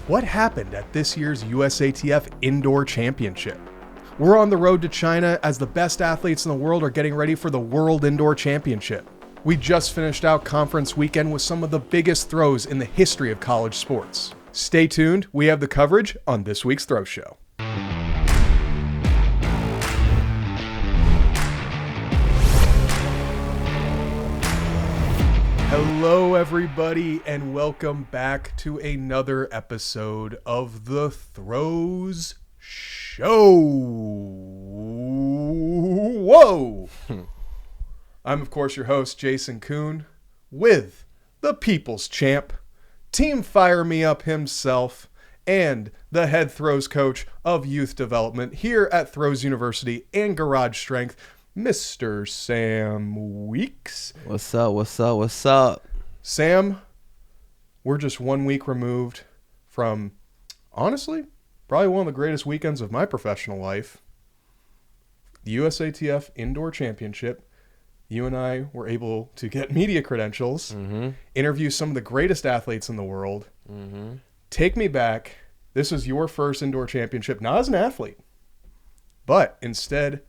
What happened at this year's USATF Indoor Championship? We're on the road to China as the best athletes in the world are getting ready for the World Indoor Championship. We just finished out conference weekend with some of the biggest throws in the history of college sports. Stay tuned, we have the coverage on this week's Throw Show. Hello everybody and welcome back to another episode of the Throws Show. Whoa! I'm of course your host Jason Kuhn with the People's Champ, Team Fire Me Up himself, and the head throws coach of youth development here at Throws University and Garage Strength, Mr. Sam Weeks. What's up? Sam, we're just 1 week removed from, honestly, probably one of the greatest weekends of my professional life. The USATF Indoor Championship. You and I were able to get media credentials, interview some of the greatest athletes in the world. Take me back. This was your first indoor championship, not as an athlete, but instead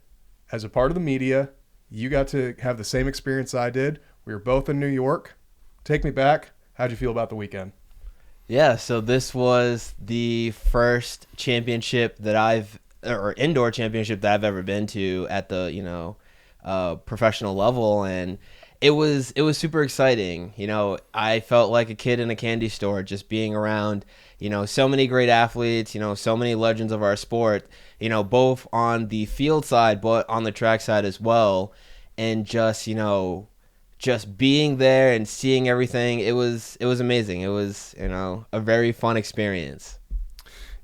as a part of the media. You got to have the same experience I did. We were both in New York. Take me back. How'd you feel about the weekend? Yeah, so this was the first championship indoor championship that I've ever been to at the, professional level, and it was super exciting. I felt like a kid in a candy store just being around, so many great athletes, so many legends of our sport, both on the field side, but on the track side as well. And just being there and seeing everything, it was amazing. It was, a very fun experience.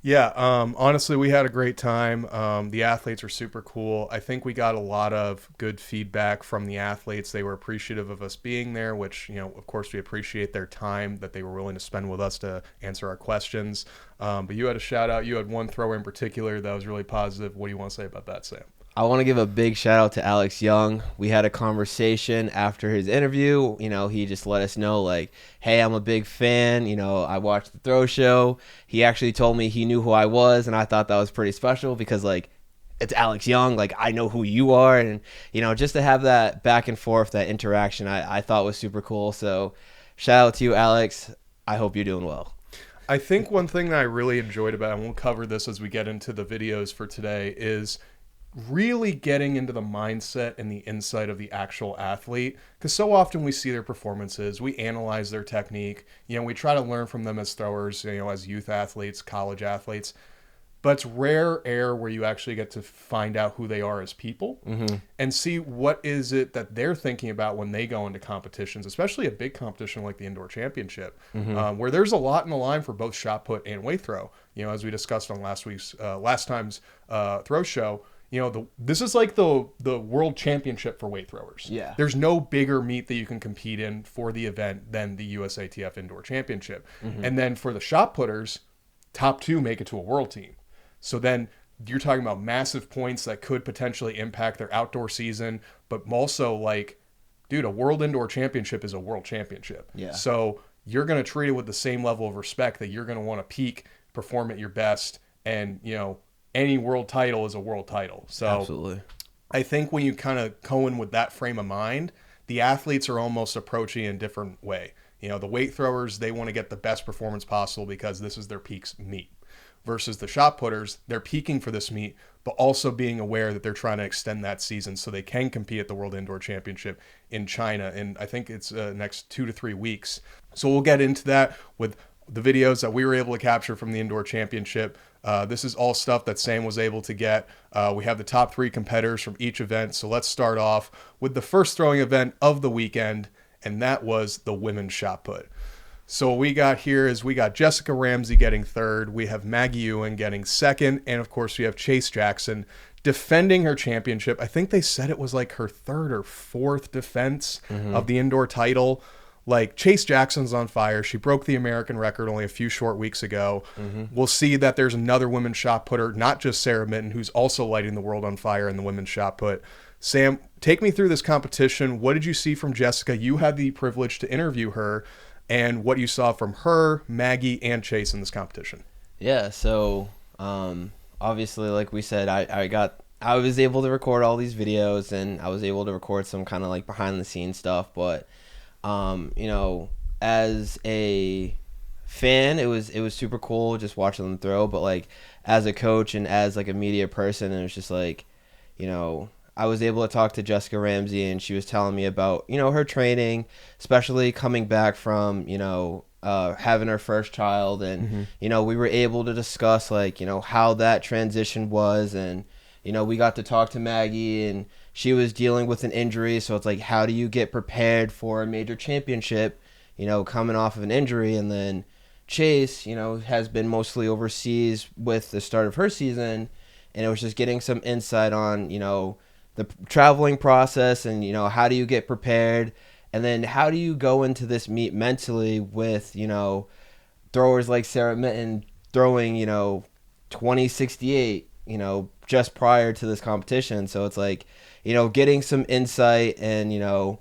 Yeah, honestly, we had a great time. The athletes were super cool. I think we got a lot of good feedback from the athletes. They were appreciative of us being there, which, of course, we appreciate their time that they were willing to spend with us to answer our questions. But you had a shout out. You had one thrower in particular that was really positive. What do you want to say about that, Sam? I want to give a big shout out to Alex Young. We had a conversation after his interview. He just let us know, like, hey, I'm a big fan. I watched the Throw Show. He actually told me he knew who I was, and I thought that was pretty special because, like, it's Alex Young. Like, I know who you are. And, just to have that back and forth, that interaction, I thought was super cool. So shout out to you, Alex. I hope you're doing well. I think one thing that I really enjoyed about it, and we'll cover this as we get into the videos for today, is really getting into the mindset and the insight of the actual athlete, because so often we see their performances, we analyze their technique, we try to learn from them as throwers, as youth athletes, college athletes, but it's rare air where you actually get to find out who they are as people and see what is it that they're thinking about when they go into competitions, especially a big competition like the Indoor Championship, where there's a lot in the line for both shot put and weight throw. As we discussed on last time's Throw Show. This is like the world championship for weight throwers. Yeah. There's no bigger meet that you can compete in for the event than the USATF Indoor Championship. And then for the shot putters, top two make it to a world team. So then you're talking about massive points that could potentially impact their outdoor season, but also like, dude, a world indoor championship is a world championship. Yeah. So you're going to treat it with the same level of respect that you're going to want to peak, perform at your best, and, any world title is a world title. So absolutely. I think when you kind of go in with that frame of mind, the athletes are almost approaching in a different way. The weight throwers, they want to get the best performance possible because this is their peak meet. Versus the shot putters, they're peaking for this meet, but also being aware that they're trying to extend that season so they can compete at the World Indoor Championship in China. And I think it's next 2 to 3 weeks. So we'll get into that with the videos that we were able to capture from the Indoor Championship. This is all stuff that Sam was able to get. We have the top 3 competitors from each event. So let's start off with the first throwing event of the weekend, and that was the women's shot put. So what we got here is we got Jessica Ramsey getting third. We have Maggie Ewan getting second. And, of course, we have Chase Jackson defending her championship. I think they said it was like her third or fourth defense of the indoor title. Like, Chase Jackson's on fire. She broke the American record only a few short weeks ago. We'll see that there's another women's shot putter, not just Sarah Mitten, who's also lighting the world on fire in the women's shot put. Sam, take me through this competition. What did you see from Jessica? You had the privilege to interview her. and what you saw from her, Maggie, and Chase in this competition. Yeah, so obviously, like we said, I was able to record all these videos, and I was able to record some kind of like behind the scenes stuff. But as a fan, it was super cool just watching them throw. But like as a coach and as like a media person, it was just like, I was able to talk to Jessica Ramsey, and she was telling me about her training, especially coming back from having her first child, and we were able to discuss like how that transition was, and we got to talk to Maggie, and she was dealing with an injury, so it's like, how do you get prepared for a major championship coming off of an injury? And then Chase has been mostly overseas with the start of her season, and it was just getting some insight on the traveling process, and how do you get prepared, and then how do you go into this meet mentally with throwers like Sarah Mitten throwing 2068 just prior to this competition. So it's like getting some insight, and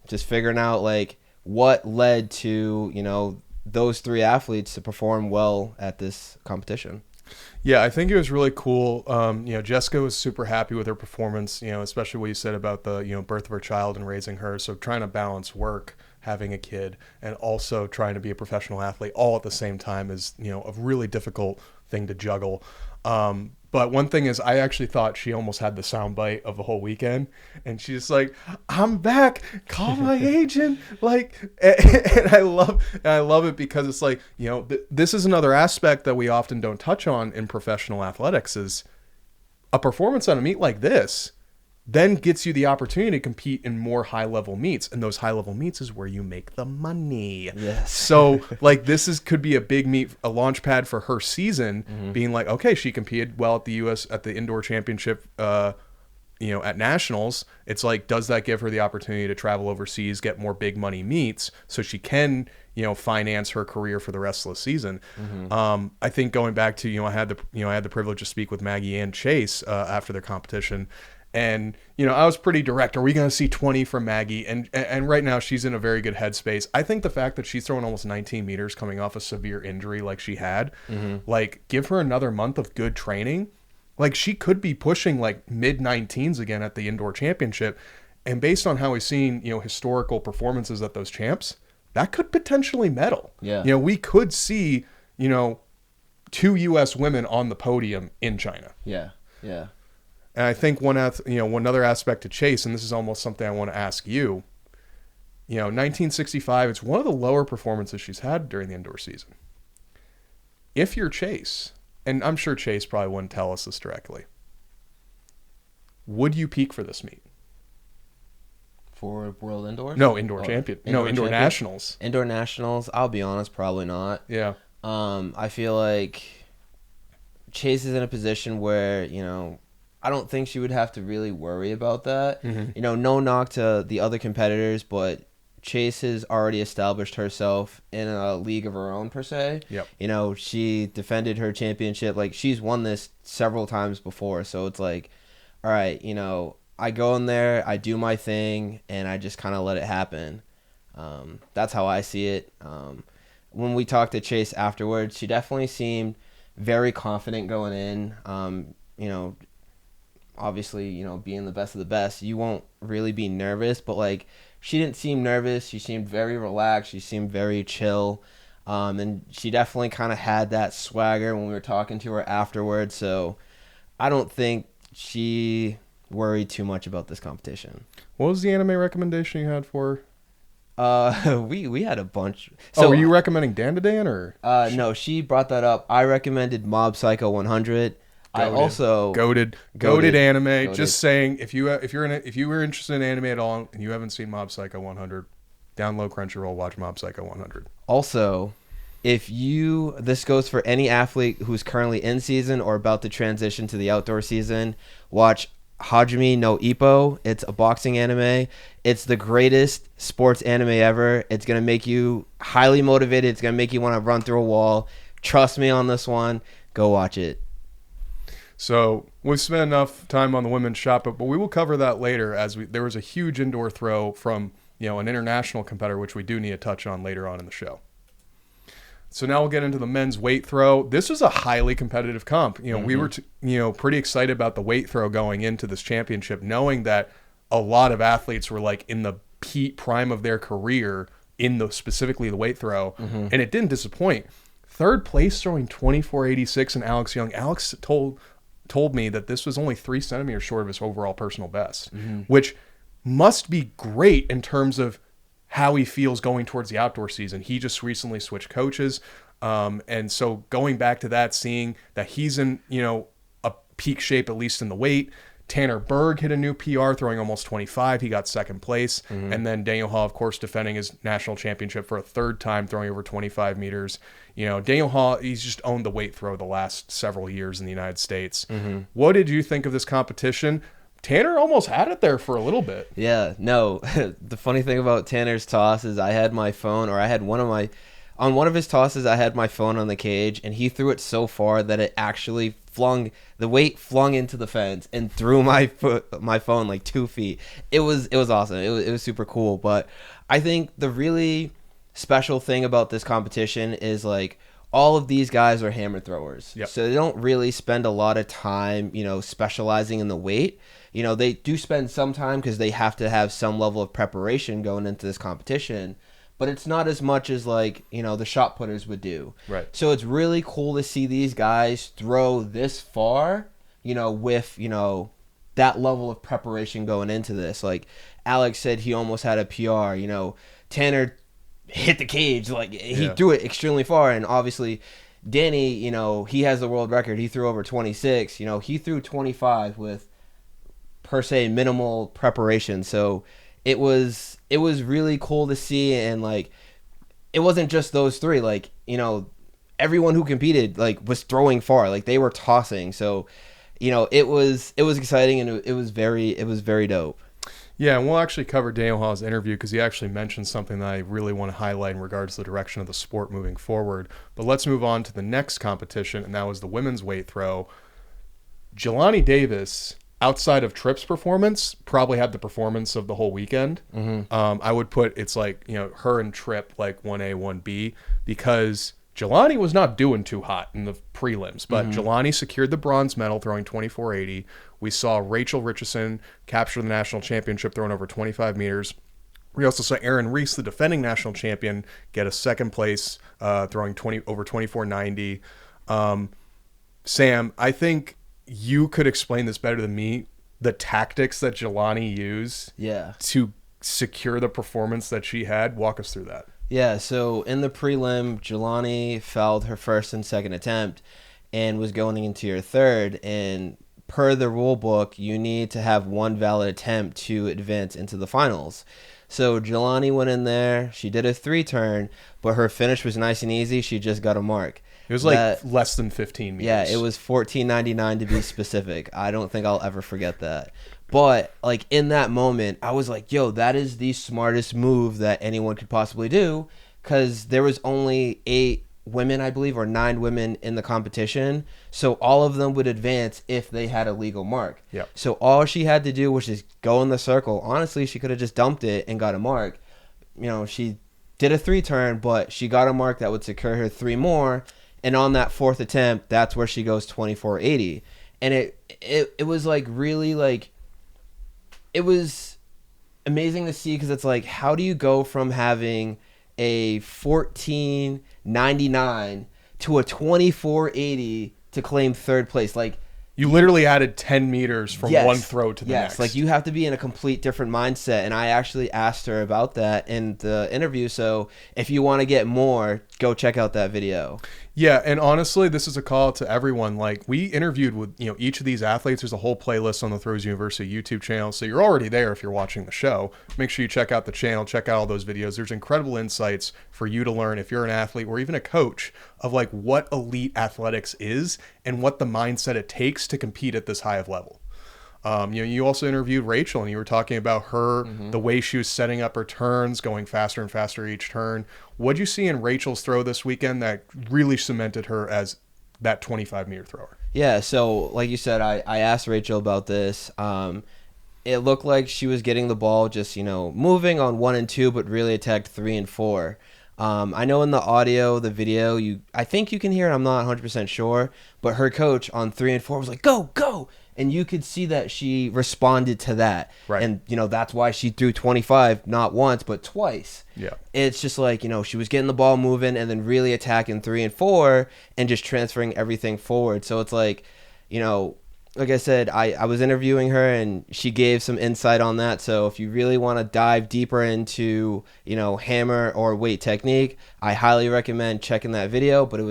just figuring out like what led to those three athletes to perform well at this competition. Yeah, I think it was really cool. Jessica was super happy with her performance, especially what you said about the, birth of her child and raising her. So trying to balance work, having a kid, and also trying to be a professional athlete all at the same time is, a really difficult thing to juggle. But one thing is, I actually thought she almost had the soundbite of the whole weekend, and she's like, "I'm back. Call my agent." Like, and I love it because it's like, this is another aspect that we often don't touch on in professional athletics is a performance on a meet like this then gets you the opportunity to compete in more high-level meets, and those high-level meets is where you make the money. Yes. So, like, could be a big meet, a launch pad for her season, being like, okay, she competed well at the indoor championship, at nationals. It's like, does that give her the opportunity to travel overseas, get more big money meets, so she can, finance her career for the rest of the season? I think going back to, I had the privilege to speak with Maggie and Chase after their competition. And, I was pretty direct. Are we going to see 20 from Maggie? And right now she's in a very good headspace. I think the fact that she's throwing almost 19 meters coming off a severe injury like she had, like, give her another month of good training. Like, she could be pushing like mid-19s again at the indoor championship. And based on how we've seen, historical performances at those champs, that could potentially medal. Yeah. We could see, 2 U.S. women on the podium in China. Yeah. Yeah. And I think one other aspect to Chase, and this is almost something I want to ask you, 1965, it's one of the lower performances she's had during the indoor season. If you're Chase, and I'm sure Chase probably wouldn't tell us this directly, would you peak for this meet? For World Indoors? No, indoor champion. Indoor nationals. Indoor nationals, I'll be honest, probably not. Yeah. I feel like Chase is in a position where, I don't think she would have to really worry about that. No knock to the other competitors, but Chase has already established herself in a league of her own, per se. Yep. She defended her championship. Like, she's won this several times before. So it's like, all right, I go in there, I do my thing, and I just kind of let it happen. That's how I see it. When we talked to Chase afterwards, she definitely seemed very confident going in. Obviously, being the best of the best, you won't really be nervous, but like, she didn't seem nervous. She seemed very relaxed. She seemed very chill. And she definitely kind of had that swagger when we were talking to her afterwards. So I don't think she worried too much about this competition. What was the anime recommendation you had for her? We had a bunch. So, were you recommending Dan to Dan or? No, she brought that up. I recommended Mob Psycho 100. I also goated anime. Goated. Just saying, if you were interested in anime at all and you haven't seen Mob Psycho 100, download Crunchyroll, watch Mob Psycho 100. Also, this goes for any athlete who's currently in season or about to transition to the outdoor season, watch Hajime no Ippo. It's a boxing anime. It's the greatest sports anime ever. It's gonna make you highly motivated. It's gonna make you want to run through a wall. Trust me on this one. Go watch it. So we've spent enough time on the women's shot put, but we will cover that later. There was a huge indoor throw from an international competitor, which we do need to touch on later on in the show. So now we'll get into the men's weight throw. This was a highly competitive comp. We were pretty excited about the weight throw going into this championship, knowing that a lot of athletes were like in the peak prime of their career in specifically the weight throw, and it didn't disappoint. Third place throwing 24.86 and Alex Young. Alex told me that this was only 3 centimeters short of his overall personal best, which must be great in terms of how he feels going towards the outdoor season. He just recently switched coaches. And so going back to that, seeing that he's in, a peak shape, at least in the weight. Tanner Berg hit a new PR, throwing almost 25. He got second place. And then Daniel Hall, of course, defending his national championship for a third time, throwing over 25 meters. Daniel Hall, he's just owned the weight throw the last several years in the United States. What did you think of this competition? Tanner almost had it there for a little bit. Yeah, no. The funny thing about Tanner's toss is I had my phone, or I had on one of his tosses, I had my phone on the cage, and he threw it so far that it actually the weight flung into the fence and threw my phone like 2 feet. It was awesome. It was super cool. But I think the really special thing about this competition is like all of these guys are hammer throwers. Yep. So they don't really spend a lot of time, specializing in the weight. They do spend some time because they have to have some level of preparation going into this competition, but it's not as much as like, the shot putters would do. Right. So it's really cool to see these guys throw this far, with, that level of preparation going into this. Like Alex said, he almost had a PR, Tanner hit the cage, like he threw it extremely far. And obviously Danny, he has the world record. He threw over 26, he threw 25 with per se minimal preparation. So it was really cool to see. And like it wasn't just those three, like everyone who competed like was throwing far, like they were tossing. So it was exciting, and it was very dope. Yeah, and we'll actually cover Daniel Hall's interview because he actually mentioned something that I really want to highlight in regards to the direction of the sport moving forward. But let's move on to the next competition, and that was the women's weight throw. Jelani Davis, outside of Tripp's performance, probably had the performance of the whole weekend. I would put it's like, her and Tripp like 1A, 1B, because Jelani was not doing too hot in the prelims, but Jelani secured the bronze medal throwing 24.80. We saw Rachel Richardson capture the national championship throwing over 25 meters. We also saw Erin Reese, the defending national champion, get a second place throwing over 24.90. Sam, I think you could explain this better than me, the tactics that Jelani used to secure the performance that she had. Walk us through that. Yeah, so in the prelim, Jelani fouled her first and second attempt and was going into your third. And per the rule book, you need to have one valid attempt to advance into the finals. So Jelani went in there. She did a 3-turn, but her finish was nice and easy. She just got a mark. It was like less than 15 meters. Yeah, it was 14.99 to be specific. I don't think I'll ever forget that. But like in that moment, I was like, yo, that is the smartest move that anyone could possibly do, because there was only 8 women, I believe, or 9 women in the competition. So all of them would advance if they had a legal mark. Yep. So all she had to do was just go in the circle. Honestly, she could have just dumped it and got a mark. She did a 3-turn, but she got a mark that would secure her 3 more. And on that 4th attempt, that's where she goes 24.80. And it was like really like, it was amazing to see, because it's like, how do you go from having a 14.99 to a 24.80 to claim third place? Like, you literally added 10 meters from one throw to the next. Like you have to be in a complete different mindset. And I actually asked her about that in the interview. So if you want to get more, go check out that video. Yeah, and honestly, this is a call to everyone. Like, we interviewed with each of these athletes. There's a whole playlist on the Throws University YouTube channel, so you're already there if you're watching the show. Make sure you check out the channel, check out all those videos. There's incredible insights for you to learn if you're an athlete or even a coach of like what elite athletics is and what the mindset it takes to compete at this high of level. You also interviewed Rachel, and you were talking about her, the way she was setting up her turns, going faster and faster each turn. What'd you see in Rachel's throw this weekend that really cemented her as that 25-meter thrower? Yeah, so like you said, I asked Rachel about this. it looked like she was getting the ball just, moving on 1 and 2, but really attacked 3 and 4. I know in the audio, the video, I think you can hear it. I'm not 100% sure, but her coach on 3 and 4 was like, "Go, go!" And you could see that she responded to that, Right. and that's why she threw 25 not once but twice. Yeah. It's just like she was getting the ball moving and then really attacking 3 and 4 and just transferring everything forward. So it's like, like I said, I was interviewing her and she gave some insight on that. So if you really want to dive deeper into, hammer or weight technique, I highly recommend checking that video. But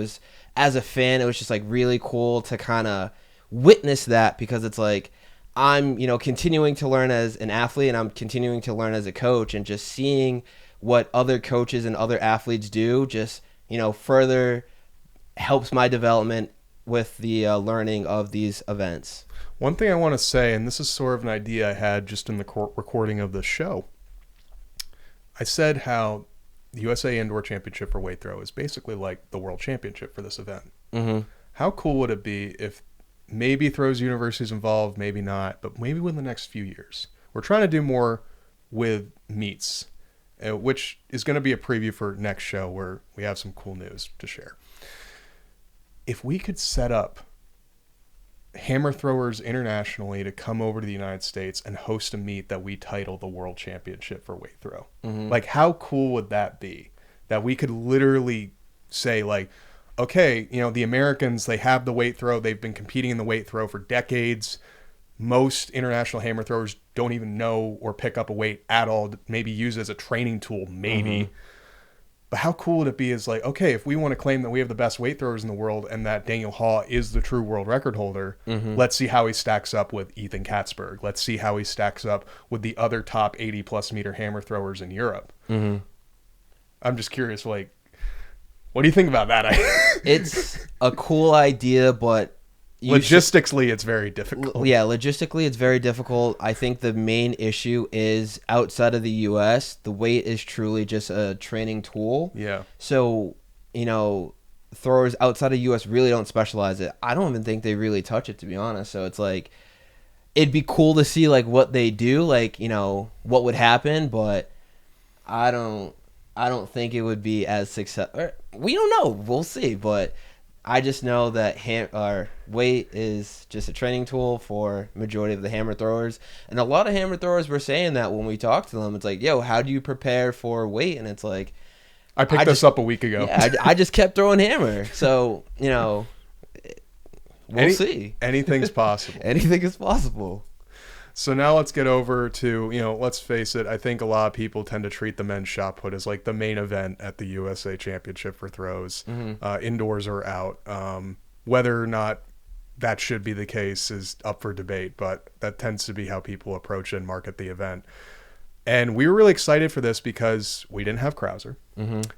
as a fan, it was just like really cool to kind of witness that, because it's like I'm, continuing to learn as an athlete and I'm continuing to learn as a coach, and just seeing what other coaches and other athletes do just, further helps my development with the learning of these events. One thing I want to say, and this is sort of an idea I had just in the recording of the show, I said how the USA Indoor Championship for weight throw is basically like the World Championship for this event. Mm-hmm. How cool would it be if maybe throws universities involved, maybe not, but maybe within the next few years, we're trying to do more with meets, which is going to be a preview for next show where we have some cool news to share. If we could set up hammer throwers internationally to come over to the United States and host a meet that we title the World Championship for weight throw, like how cool would that be? That we could literally say like, okay, the Americans, they have the weight throw. They've been competing in the weight throw for decades. Most international hammer throwers don't even know or pick up a weight at all, maybe use it as a training tool, maybe. But how cool would it be is like, okay, if we want to claim that we have the best weight throwers in the world and that Daniel Haw is the true world record holder, let's see how he stacks up with Ethan Katzberg. Let's see how he stacks up with the other top 80-plus meter hammer throwers in Europe. I'm just curious, like, what do you think about that? It's a cool idea, but logistically, it's very difficult. Yeah, logistically, it's very difficult. I think the main issue is outside of the U.S., the weight is truly just a training tool. Yeah. So, throwers outside of the U.S. really don't specialize it. I don't even think they really touch it, to be honest. So it's like, it'd be cool to see like what they do, like, what would happen, but I don't think it would be as successful. We don't know. We'll see, but I just know that our weight is just a training tool for majority of the hammer throwers. And a lot of hammer throwers were saying that when we talked to them. It's like, yo, how do you prepare for weight? And it's like, I picked this up a week ago. Yeah, I just kept throwing hammer. So, we'll see. Anything's possible. Anything is possible. So now let's get over to, let's face it, I think a lot of people tend to treat the men's shot put as like the main event at the USA Championship for throws. Indoors or out. Whether or not that should be the case is up for debate, but that tends to be how people approach and market the event. And we were really excited for this because we didn't have Krauser.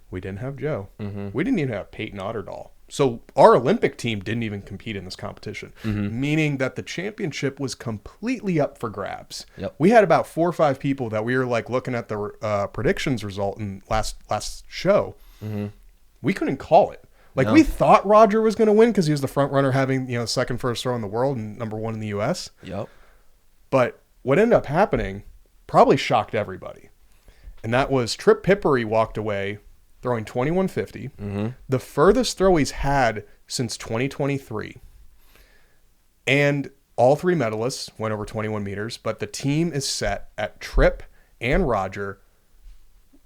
We didn't have Joe. We didn't even have Peyton Otterdahl. So our Olympic team didn't even compete in this competition, meaning that the championship was completely up for grabs. Yep. We had about 4 or 5 people that we were like looking at the predictions result in last show. We couldn't call it. Like we thought Roger was going to win because he was the front runner, having second first throw in the world and number 1 in the U.S. Yep. But what ended up happening probably shocked everybody, and that was Trip Pippery walked away throwing 2150, the furthest throw he's had since 2023. And all 3 medalists went over 21 meters, but the team is set at Trip and Roger.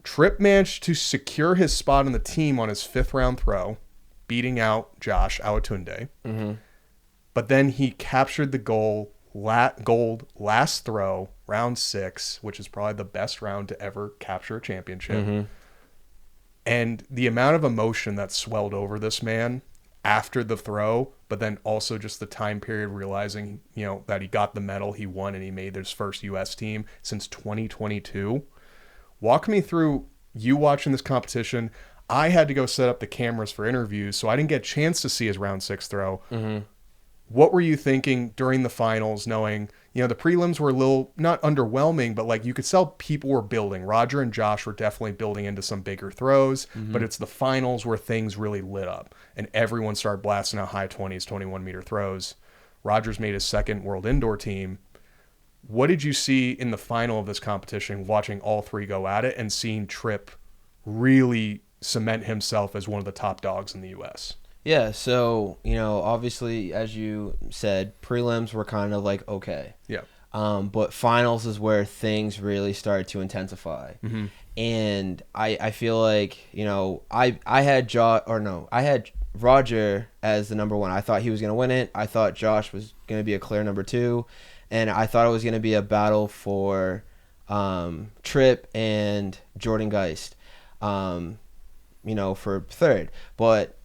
Trip managed to secure his spot in the team on his 5th round throw, beating out Josh Awatunde. But then he captured the gold last throw, round 6, which is probably the best round to ever capture a championship. And the amount of emotion that swelled over this man after the throw, but then also just the time period realizing, that he got the medal, he won, and he made his first U.S. team since 2022. Walk me through you watching this competition. I had to go set up the cameras for interviews, so I didn't get a chance to see his round 6 throw. What were you thinking during the finals, knowing, the prelims were a little, not underwhelming, but like you could tell people were building. Roger and Josh were definitely building into some bigger throws, but it's the finals where things really lit up and everyone started blasting out high 20s, 21 meter throws. Roger's made his 2nd world indoor team. What did you see in the final of this competition, watching all three go at it and seeing Tripp really cement himself as one of the top dogs in the U.S.? Yeah, so, obviously, as you said, prelims were kind of like okay. Yeah. But finals is where things really started to intensify. Mm-hmm. And I feel like, I had Roger as the number one. I thought he was going to win it. I thought Josh was going to be a clear number two. And I thought it was going to be a battle for Tripp and Jordan Geist, for third. But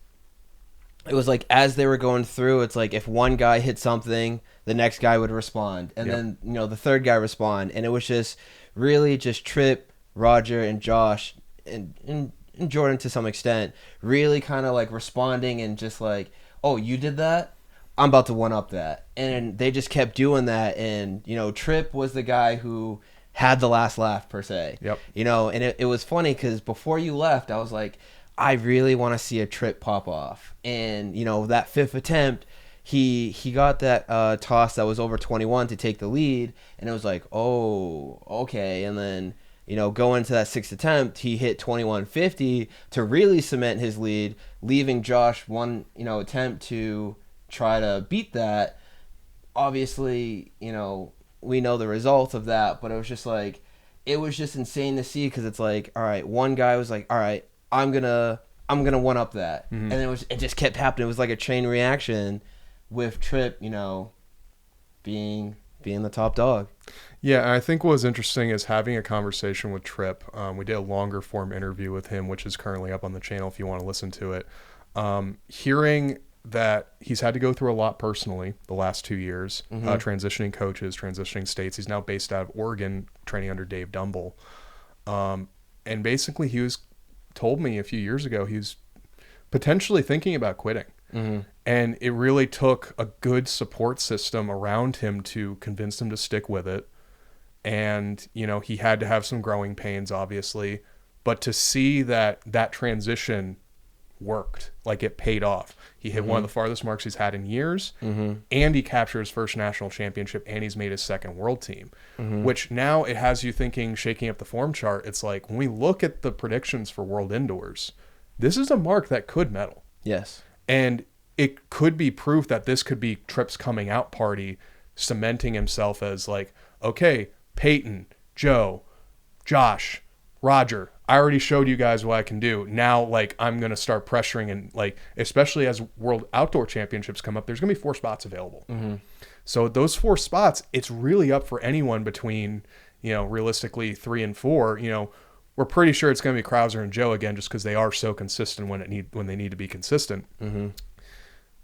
it was like as they were going through, it's like if one guy hit something, the next guy would respond. And then, the third guy respond. And it was just really just Tripp, Roger, and Josh, and Jordan to some extent, really kind of like responding and just like, oh, you did that? I'm about to one-up that. And they just kept doing that. And, Tripp was the guy who had the last laugh, per se. Yep. And it was funny because before you left, I was like, I really want to see a Tripp pop off. And, that fifth attempt, he got that toss that was over 21 to take the lead. And it was like, oh, okay. And then, going into that sixth attempt, he hit 21.50 to really cement his lead, leaving Josh one, attempt to try to beat that. Obviously, we know the results of that, but it was just insane to see because it's like, all right, one guy was like, all right, I'm gonna one up that, and then it just kept happening. It was like a chain reaction with Tripp, being the top dog. Yeah, and I think what was interesting is having a conversation with Tripp. We did a longer form interview with him, which is currently up on the channel if you want to listen to it. Hearing that he's had to go through a lot personally the last 2 years, transitioning coaches, transitioning states. He's now based out of Oregon, training under Dave Dumble. And basically he told me a few years ago he was potentially thinking about quitting. And it really took a good support system around him to convince him to stick with it. And, he had to have some growing pains, obviously. But to see that transition worked, like it paid off. He hit one of the farthest marks he's had in years, and he captured his first national championship, and he's made his second world team, which now it has you thinking, shaking up the form chart. It's like when we look at the predictions for world indoors, this is a mark that could medal. Yes. And it could be proof that this could be Tripp's coming out party, cementing himself as like, okay, Peyton, Joe, Josh, Roger, I already showed you guys what I can do. Now, like, I'm going to start pressuring, and like, especially as World Outdoor Championships come up, there's going to be 4 spots available. So those 4 spots, it's really up for anyone between, realistically 3 and 4. We're pretty sure it's going to be Krauser and Joe again, just because they are so consistent when they need to be consistent.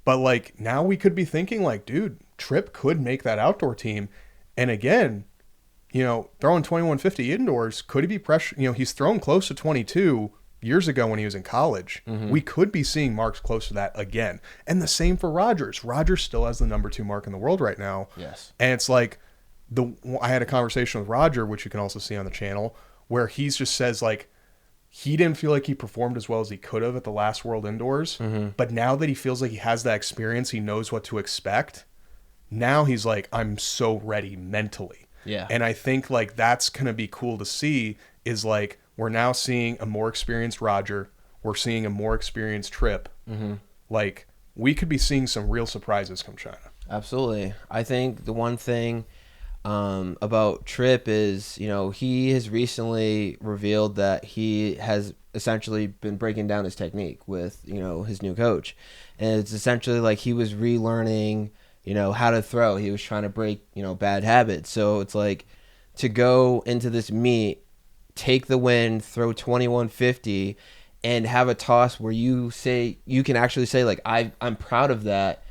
But like, now we could be thinking like, dude, Tripp could make that outdoor team. And again, throwing 2150 indoors, could he be pressure? He's thrown close to 22 years ago when he was in college. We could be seeing marks close to that again. And the same for Rogers. Rogers still has the number 2 mark in the world right now. Yes. And it's like, I had a conversation with Roger, which you can also see on the channel, where he just says like, he didn't feel like he performed as well as he could have at the last World Indoors. But now that he feels like he has that experience, he knows what to expect. Now he's like, I'm so ready mentally. Yeah. And I think like that's going to be cool to see is like we're now seeing a more experienced Roger. We're seeing a more experienced Tripp. Like we could be seeing some real surprises come China. Absolutely. I think the one thing about Tripp is, he has recently revealed that he has essentially been breaking down his technique with, his new coach. And it's essentially like he was relearning how to throw. He was trying to break, bad habits. So it's like to go into this meet, take the win, throw 2150, and have a toss where you can actually say like, I'm proud of that,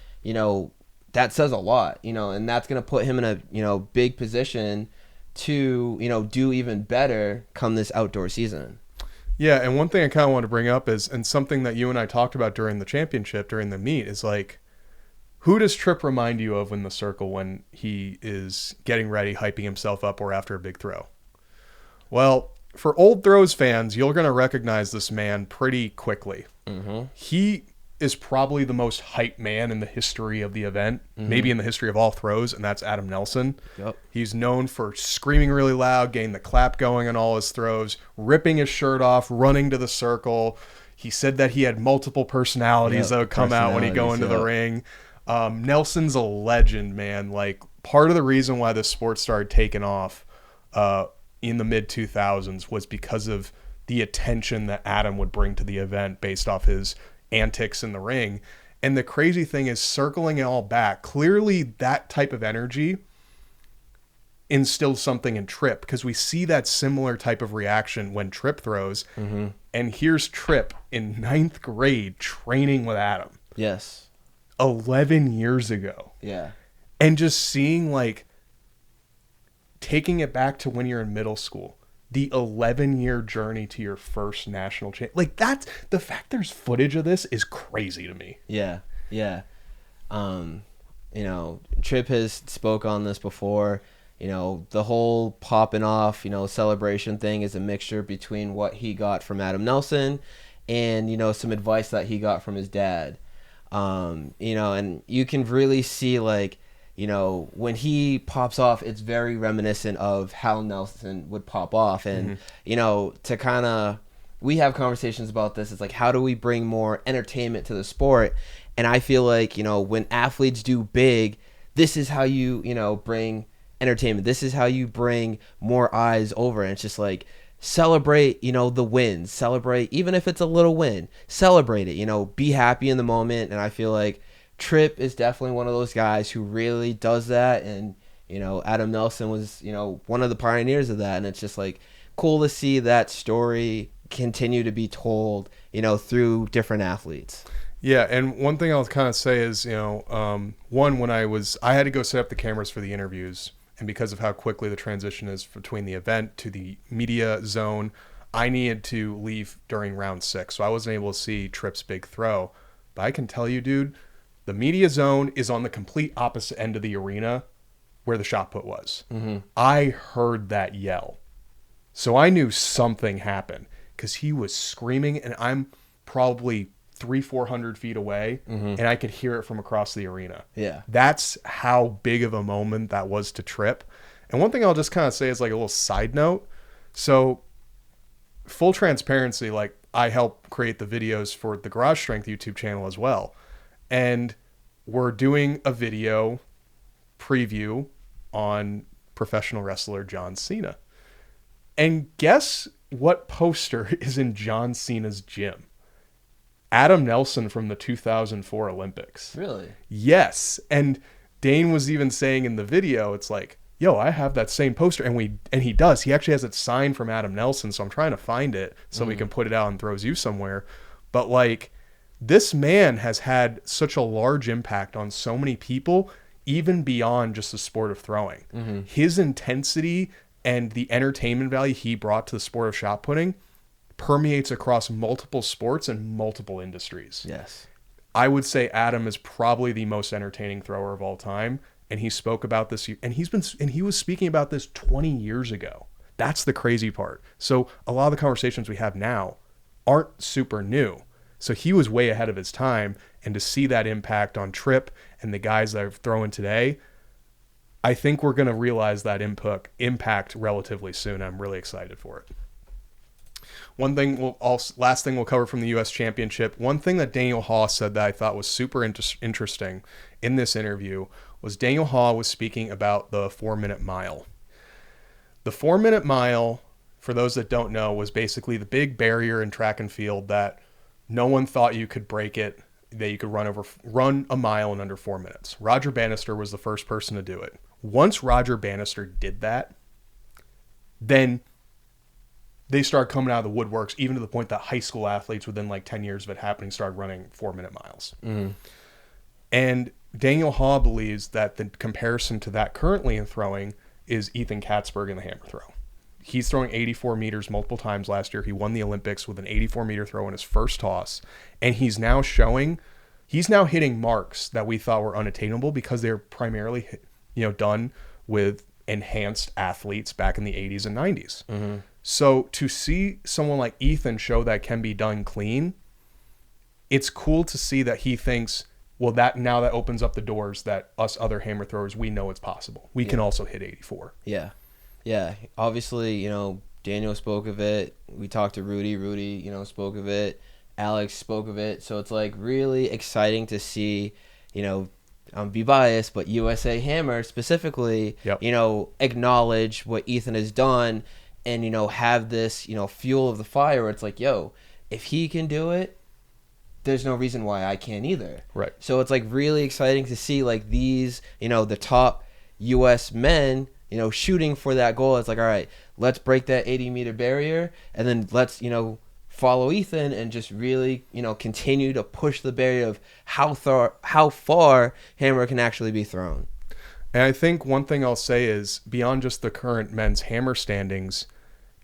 that says a lot, and that's going to put him in a, big position to, do even better come this outdoor season. Yeah. And one thing I kind of want to bring up is, and something that you and I talked about during the championship, during the meet, is like, who does Tripp remind you of in the circle when he is getting ready, hyping himself up, or after a big throw? Well, for old throws fans, you're going to recognize this man pretty quickly. He is probably the most hyped man in the history of the event, maybe in the history of all throws, and that's Adam Nelson. Yep. He's known for screaming really loud, getting the clap going on all his throws, ripping his shirt off, running to the circle. He said that he had multiple personalities that would come out when he go into the ring. Nelson's a legend, man. Like, part of the reason why this sport started taking off in the mid-2000s was because of the attention that Adam would bring to the event based off his antics in the ring. And the crazy thing is, circling it all back, clearly that type of energy instills something in Tripp, because we see that similar type of reaction when Tripp throws. And here's Tripp in 9th grade training with Adam. Yes. 11 years ago. Yeah. And just seeing, like, taking it back to when you're in middle school, the 11-year journey to your first national champ. Like, that's the fact there's footage of this is crazy to me. Yeah. Yeah. You know, Tripp has spoke on this before. You know, the whole popping off, you know, celebration thing is a mixture between what he got from Adam Nelson and, you know, some advice that he got from his dad. You know, and you can really see, like, you know, when he pops off, it's very reminiscent of how Nelson would pop off. And, you know, to kind of, we have conversations about this. It's like, how do we bring more entertainment to the sport? And I feel like, you know, when athletes do big, this is how you, you know, bring entertainment. This is how you bring more eyes over. And it's just like, celebrate, you know, the wins. Celebrate, even if it's a little win. Celebrate it, you know, be happy in the moment. And I feel like Tripp is definitely one of those guys who really does that. And, you know, Adam Nelson was, you know, one of the pioneers of that. And it's just like cool to see that story continue to be told, you know, through different athletes. Yeah, and one thing I'll kind of say is, you know, one, when I had to go set up the cameras for the interviews, and because of how quickly the transition is between the event to the media zone, I needed to leave during round 6, so I wasn't able to see Tripp's big throw. But I can tell you, dude, the media zone is on the complete opposite end of the arena where the shot put was. I heard that yell. So I knew something happened, because he was screaming, and I'm probably 300-400 feet away, and I could hear it from across the arena. Yeah. That's how big of a moment that was to Tripp. And one thing I'll just kind of say is like a little side note. So, full transparency, like, I help create the videos for the Garage Strength YouTube channel as well. And we're doing a video preview on professional wrestler John Cena. And guess what poster is in John Cena's gym? Adam Nelson from the 2004 Olympics. Really? Yes. And Dane was even saying in the video, it's like, yo, I have that same poster. And he does. He actually has it signed from Adam Nelson. So I'm trying to find it so we can put it out and throws you somewhere. But, like, this man has had such a large impact on so many people, even beyond just the sport of throwing. His intensity and the entertainment value he brought to the sport of shot putting permeates across multiple sports and multiple industries. Yes. I would say Adam is probably the most entertaining thrower of all time, and he spoke about this, and he was speaking about this 20 years ago. That's the crazy part. So a lot of the conversations we have now aren't super new. So he was way ahead of his time, and to see that impact on Tripp and the guys that are throwing today, I think we're going to realize that impact relatively soon. I'm really excited for it. Last thing we'll cover from the U.S. Championship. One thing that Daniel Haw said that I thought was super interesting in this interview was Daniel Haw was speaking about the 4-minute mile. The 4-minute mile, for those that don't know, was basically the big barrier in track and field that no one thought you could break it, that you could run a mile in under 4 minutes. Roger Bannister was the first person to do it. Once Roger Bannister did that, then they started coming out of the woodworks, even to the point that high school athletes within like 10 years of it happening started running 4-minute miles. And Daniel Haw believes that the comparison to that currently in throwing is Ethan Katzberg in the hammer throw. He's throwing 84 meters multiple times last year. He won the Olympics with an 84-meter throw in his first toss. And he's now hitting marks that we thought were unattainable because they're primarily, done with enhanced athletes back in the 80s and 90s. So to see someone like Ethan show that can be done clean, it's cool to see that he thinks, well, that opens up the doors that us other hammer throwers, we know it's possible. We can also hit 84. Yeah. Yeah. Obviously, Daniel spoke of it. We talked to Rudy. Rudy, spoke of it. Alex spoke of it. So it's like really exciting to see, be biased, but USA Hammer specifically, acknowledge what Ethan has done and, have this, fuel of the fire where it's like, yo, if he can do it, there's no reason why I can't either. Right. So it's like really exciting to see like these, the top US men, shooting for that goal. It's like, all right, let's break that 80-meter barrier and then let's, follow Ethan and just really, continue to push the barrier of how far hammer can actually be thrown. And I think one thing I'll say is beyond just the current men's hammer standings,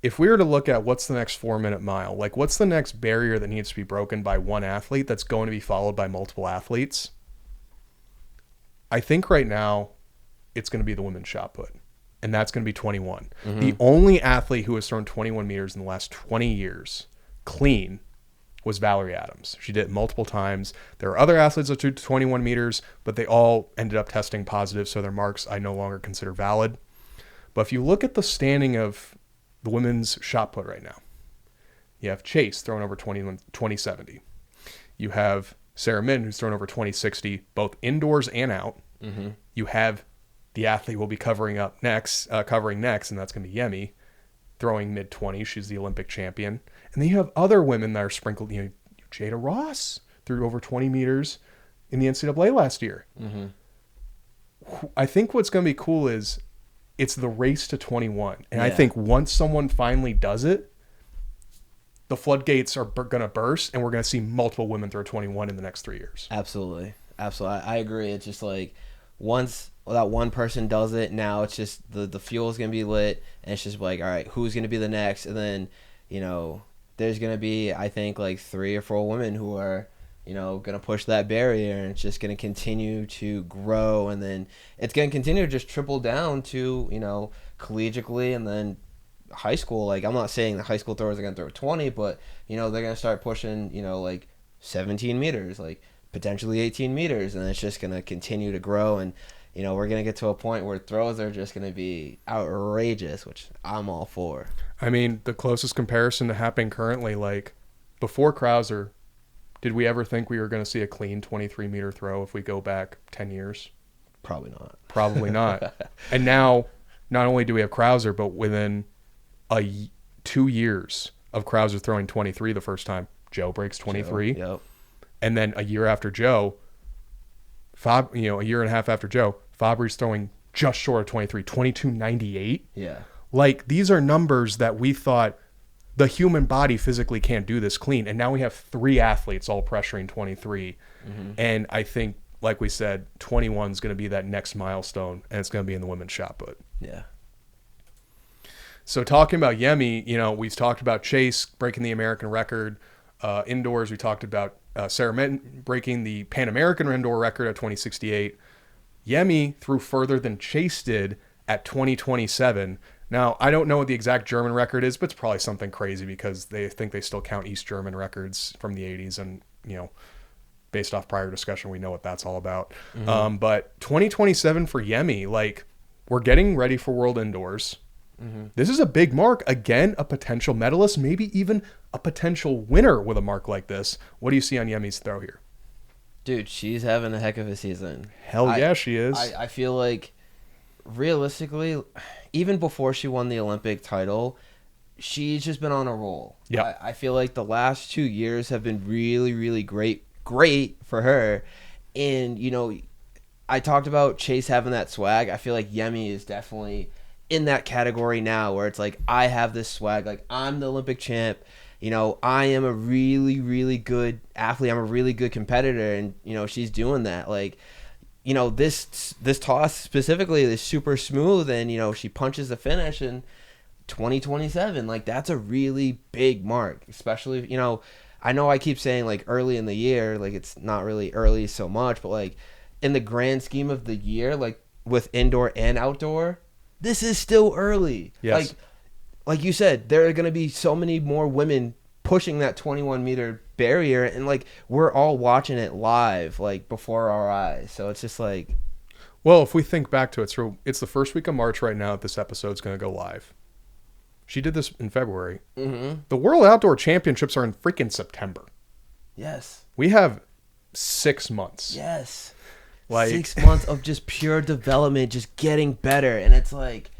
if we were to look at what's the next 4-minute mile, like what's the next barrier that needs to be broken by one athlete that's going to be followed by multiple athletes, I think right now it's going to be the women's shot put, and that's going to be 21. Mm-hmm. The only athlete who has thrown 21 meters in the last 20 years clean was Valerie Adams. She did it multiple times. There are other athletes that threw 21 meters, but they all ended up testing positive, so their marks I no longer consider valid. But if you look at the standing of the women's shot put right now, you have Chase throwing over 2070. You have Sarah Min, who's thrown over 2060, both indoors and out. Mm-hmm. You have the athlete we'll be covering next, and that's going to be Yemi, throwing mid-20s. She's the Olympic champion. And then you have other women that are sprinkled. Jada Ross threw over 20 meters in the NCAA last year. Mm-hmm. I think what's going to be cool is it's the race to 21. And I think once someone finally does it, the floodgates are going to burst, and we're going to see multiple women throw 21 in the next 3 years. Absolutely. I agree. It's just like once that one person does it, now it's just the fuel is going to be lit, and it's just like, all right, who's going to be the next? And then, there's going to be, I think, like 3 or 4 women who are, going to push that barrier, and it's just going to continue to grow, and then it's going to continue to just trickle down to, collegiately, and then high school. Like, I'm not saying the high school throwers are going to throw 20, but, they're going to start pushing, like 17 meters, like potentially 18 meters, and it's just going to continue to grow, and, we're going to get to a point where throws are just going to be outrageous, which I'm all for. I mean, the closest comparison to happening currently, like before Krauser, did we ever think we were going to see a clean 23-meter throw if we go back 10 years? Probably not. Probably not. And now, not only do we have Krauser, but within 2 years of Krauser throwing 23 the first time, Joe breaks 23. Yep. And then a year after Joe, a year and a half after Joe, Fabry's throwing just short of 23, 22.98. Yeah. Like, these are numbers that we thought the human body physically can't do this clean. And now we have 3 athletes all pressuring 23. Mm-hmm. And I think, like we said, 21 is going to be that next milestone, and it's going to be in the women's shot put. Yeah. So talking about Yemi, we've talked about Chase breaking the American record. Indoors, we talked about Sarah Minton breaking the Pan American indoor record at 2068. Yemi threw further than Chase did at 2027. Now, I don't know what the exact German record is, but it's probably something crazy because they think they still count East German records from the 80s. And, based off prior discussion, we know what that's all about. Mm-hmm. But 2027 for Yemi, like, we're getting ready for World Indoors. Mm-hmm. This is a big mark. Again, a potential medalist, maybe even a potential winner with a mark like this. What do you see on Yemi's throw here? Dude, she's having a heck of a season. Hell yeah, she is. I feel like, realistically, even before she won the Olympic title, she's just been on a roll. Yeah. I feel like the last 2 years have been really, really great for her. And, I talked about Chase having that swag. I feel like Yemi is definitely in that category now where it's like, I have this swag. Like, I'm the Olympic champ. I am a really, really good athlete. I'm a really good competitor. And, she's doing that. Like, this toss specifically is super smooth, and, she punches the finish in 2027. Like, that's a really big mark, especially, I know I keep saying, like, early in the year, like, it's not really early so much, but, like, in the grand scheme of the year, like, with indoor and outdoor, this is still early. Yes. Like you said, there are going to be so many more women pushing that 21-meter barrier, and like we're all watching it live, like before our eyes. So it's just like, Well, if we think back to it, so it's the first week of March right now that this episode's going to go live. She did this in February. mm-hmm. The World Outdoor Championships are in freaking September. Yes, We have 6 months. yes, Like 6 months of just pure development, just getting better, and it's like,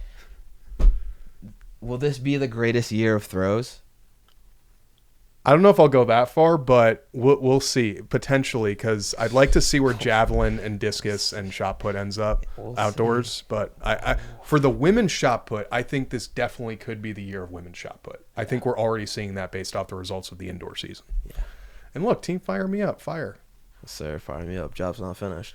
will this be the greatest year of throws? I don't know if I'll go that far, but we'll see potentially because I'd like to see where javelin and discus and shot put ends up outdoors. See. But I for the women's shot put, I think this definitely could be the year of women's shot put. I think we're already seeing that based off the results of the indoor season. Yeah. And look, team, fire me up, fire. Sir, fire me up. Job's not finished.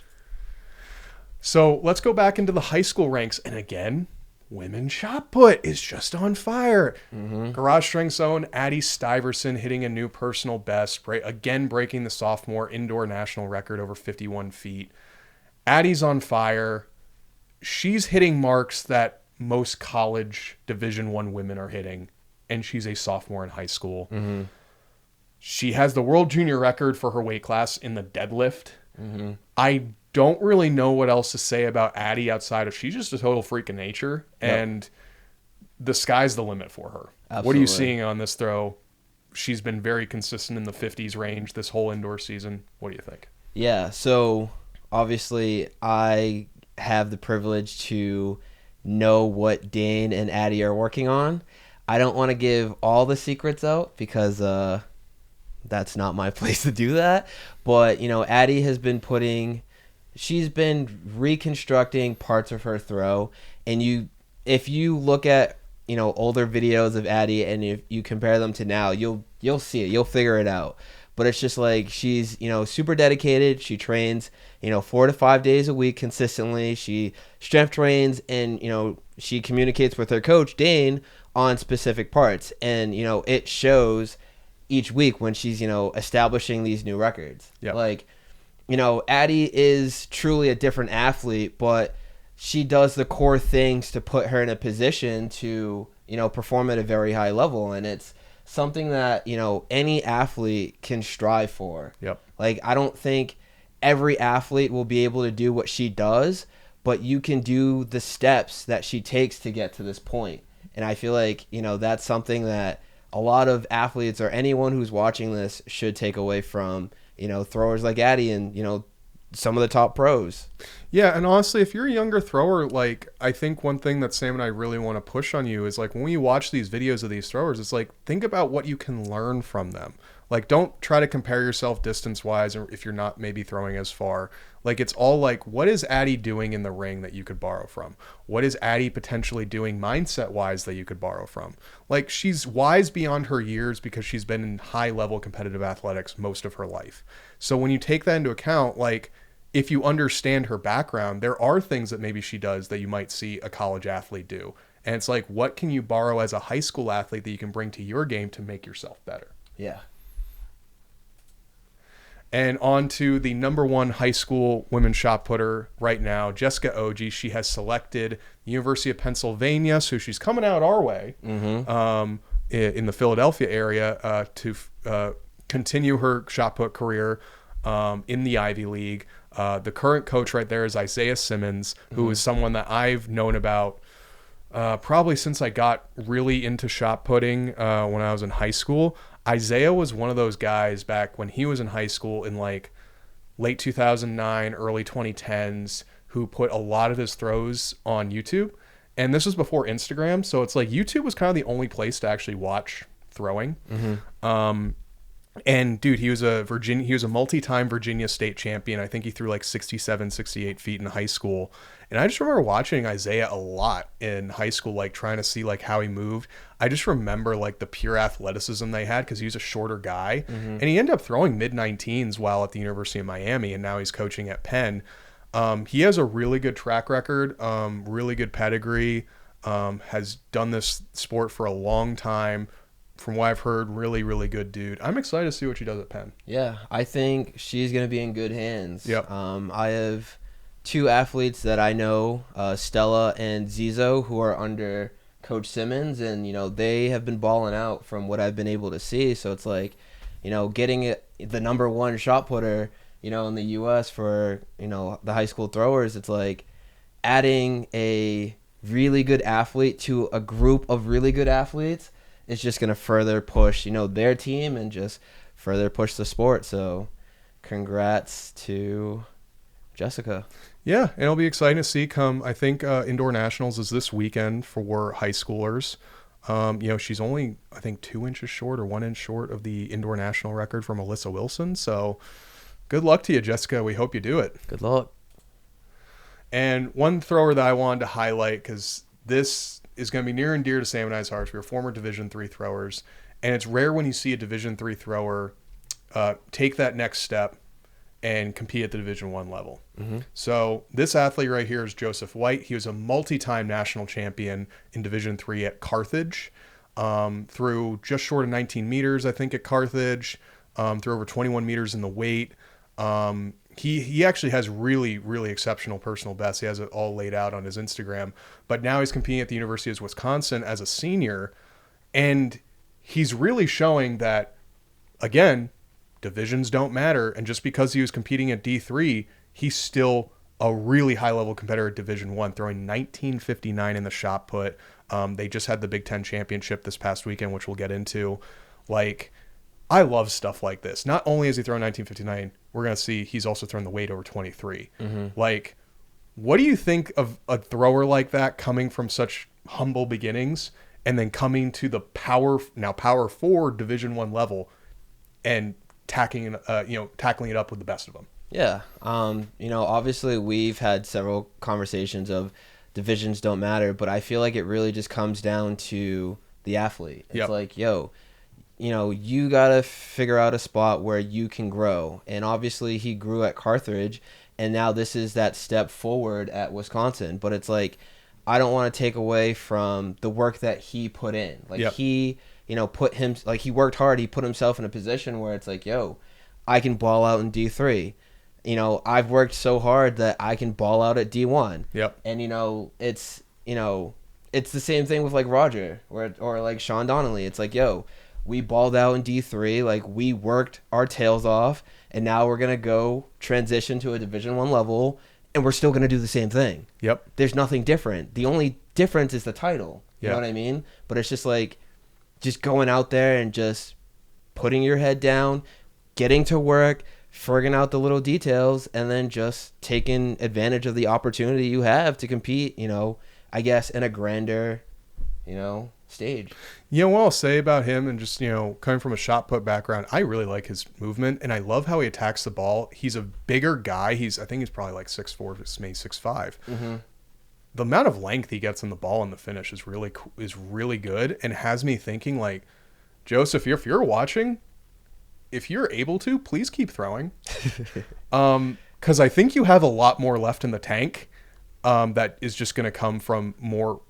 So let's go back into the high school ranks, and again, women's shot put is just on fire. Mm-hmm. Garage Strength's own Addie Stiverson hitting a new personal best, again breaking the sophomore indoor national record over 51 feet. Addie's on fire. She's hitting marks that most college Division I women are hitting, and she's a sophomore in high school. Mm-hmm. She has the world junior record for her weight class in the deadlift. Mm-hmm. I don't really know what else to say about Addie outside of she's just a total freak of nature, and the sky's the limit for her. Absolutely. What are you seeing on this throw? She's been very consistent in the 50s range this whole indoor season. What do you think? Yeah, so obviously I have the privilege to know what Dane and Addie are working on. I don't want to give all the secrets out because that's not my place to do that. But, Addie has been she's been reconstructing parts of her throw, and if you look at older videos of Addie and if you compare them to now, you'll see it, you'll figure it out. But it's just like she's super dedicated. She trains 4 to 5 days a week consistently. She strength trains, and she communicates with her coach Dane on specific parts, and it shows each week when she's establishing these new records. Yep. Like Addie is truly a different athlete, but she does the core things to put her in a position to, perform at a very high level. And it's something that, any athlete can strive for. Yep. Like, I don't think every athlete will be able to do what she does, but you can do the steps that she takes to get to this point. And I feel like, that's something that a lot of athletes or anyone who's watching this should take away from, throwers like Addie and, some of the top pros. Yeah, and honestly, if you're a younger thrower, like, I think one thing that Sam and I really want to push on you is, like, when you watch these videos of these throwers, it's like, think about what you can learn from them. Like, don't try to compare yourself distance-wise or if you're not maybe throwing as far. Like, it's all like, what is Addie doing in the ring that you could borrow from? What is Addie potentially doing mindset-wise that you could borrow from? Like, she's wise beyond her years because she's been in high-level competitive athletics most of her life. So when you take that into account, like, if you understand her background, there are things that maybe she does that you might see a college athlete do. And it's like, what can you borrow as a high school athlete that you can bring to your game to make yourself better? Yeah. And on to the number one high school women's shot putter right now, Jessica Oji. She has selected the University of Pennsylvania, so she's coming out our way, in the Philadelphia area to continue her shot put career in the Ivy League. The current coach right there is Isaiah Simmons, who is someone that I've known about probably since I got really into shot putting when I was in high school. Isaiah was one of those guys back when he was in high school in like late 2009, early 2010s, who put a lot of his throws on YouTube. And this was before Instagram, so it's like YouTube was kind of the only place to actually watch throwing. And dude, he was a multi-time Virginia state champion. I think he threw like 67, 68 feet in high school. And I just remember watching Isaiah a lot in high school, like trying to see like how he moved. I just remember like the pure athleticism they had because he was a shorter guy. And he ended up throwing mid-19s while at the University of Miami, and now he's coaching at Penn. He has a really good track record, really good pedigree, has done this sport for a long time. From what I've heard, really, really good dude. I'm excited to see what she does at Penn. Yeah, I think she's going to be in good hands. Yep. I have two athletes that I know, Stella and Zizo, who are under Coach Simmons, and, they have been balling out from what I've been able to see. So it's like, getting the number one shot putter, in the U.S. for, the high school throwers. It's like adding a really good athlete to a group of really good athletes is just going to further push, their team and just further push the sport. So congrats to Jessica. Yeah, and it'll be exciting to see come, I think Indoor Nationals is this weekend for high schoolers. She's only, I think, 2 inches short or 1 inch short of the indoor national record from Alyssa Wilson. So good luck to you, Jessica. We hope you do it. Good luck. And one thrower that I wanted to highlight, because this is going to be near and dear to Sam and I's hearts. We're former Division III throwers, and it's rare when you see a Division III thrower take that next step and compete at the Division I level. Mm-hmm. So this athlete right here is Joseph White. He was a multi-time national champion in Division III at Carthage, through just short of 19 meters, I think, at Carthage, through over 21 meters in the weight. He actually has really, really exceptional personal bests. He has it all laid out on his Instagram. But now he's competing at the University of Wisconsin as a senior, and he's really showing that, again, divisions don't matter. And just because he was competing at D3, he's still a really high-level competitor at Division I, throwing 1959 in the shot put. They just had the Big Ten championship this past weekend, which we'll get into. Like, I love stuff like this. Not only has he thrown 1959, we're going to see he's also thrown the weight over 23. Mm-hmm. Like, what do you think of a thrower like that coming from such humble beginnings and then coming to the power 4 Division I level and tackling it up with the best of them? Yeah. Obviously we've had several conversations of divisions don't matter, but I feel like it really just comes down to the athlete. It's like, you got to figure out a spot where you can grow. And obviously he grew at Carthage, and now this is that step forward at Wisconsin. But it's like, I don't want to take away from the work that he put in. Like, he, he worked hard. He put himself in a position where it's like, I can ball out in D3. I've worked so hard that I can ball out at D1. Yep. And, it's the same thing with like Roger or like Sean Donnelly. It's like, we balled out in D3, like we worked our tails off, and now we're going to go transition to a Division I level, and we're still going to do the same thing. Yep. There's nothing different. The only difference is the title. You know what I mean? But it's just like, just going out there and just putting your head down, getting to work, figuring out the little details, and then just taking advantage of the opportunity you have to compete, I guess, in a grander, stage. What I'll say about him, and just, coming from a shot put background, I really like his movement, and I love how he attacks the ball. He's a bigger guy. I think he's probably like 6'4", maybe 6'5". Mm-hmm. The amount of length he gets in the ball in the finish is really good, and has me thinking, like, Joseph, if you're watching, if you're able to, please keep throwing. Because I think you have a lot more left in the tank, that is just going to come from more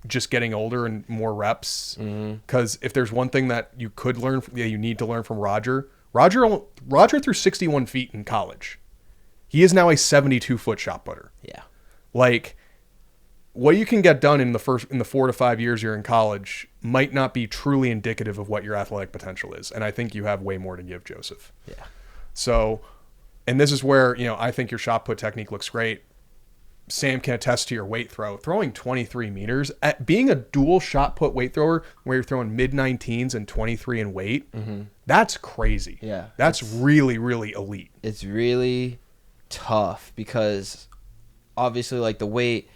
just getting older and more reps. Because if there's one thing that you could learn, you need to learn from Roger threw 61 feet in college. He is now a 72-foot shot putter. Yeah. Like, what you can get done in the 4 to 5 years you're in college might not be truly indicative of what your athletic potential is. And I think you have way more to give, Joseph. Yeah. So, and this is where, I think your shot put technique looks great. Sam can attest to your weight throw. Throwing 23 meters, at being a dual shot put weight thrower where you're throwing mid-19s and 23 in weight, that's crazy. Yeah. That's really, really elite. It's really tough because obviously, like, the weight,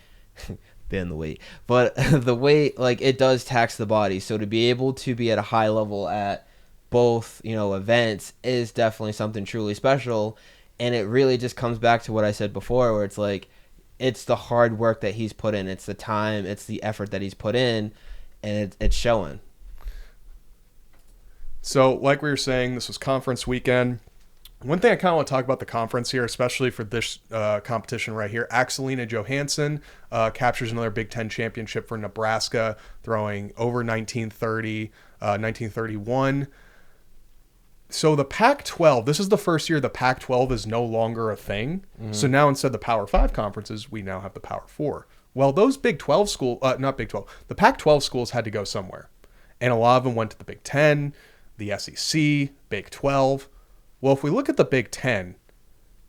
ban the weight, but the weight, like, it does tax the body. So to be able to be at a high level at both, events is definitely something truly special. And it really just comes back to what I said before, where it's like, it's the hard work that he's put in. It's the time. It's the effort that he's put in, and it's showing. So, like we were saying, this was conference weekend. One thing I kind of want to talk about the conference here, especially for this competition right here, Axelina Johansson captures another Big Ten championship for Nebraska, throwing over 1930, 1931. So the Pac-12, this is the first year the Pac-12 is no longer a thing. Mm-hmm. So now instead of the Power 5 conferences, we now have the Power 4. Well, those Big 12 schools, not Big 12, the Pac-12 schools had to go somewhere. And a lot of them went to the Big Ten. the SEC, Big 12. Well, if we look at the Big 10,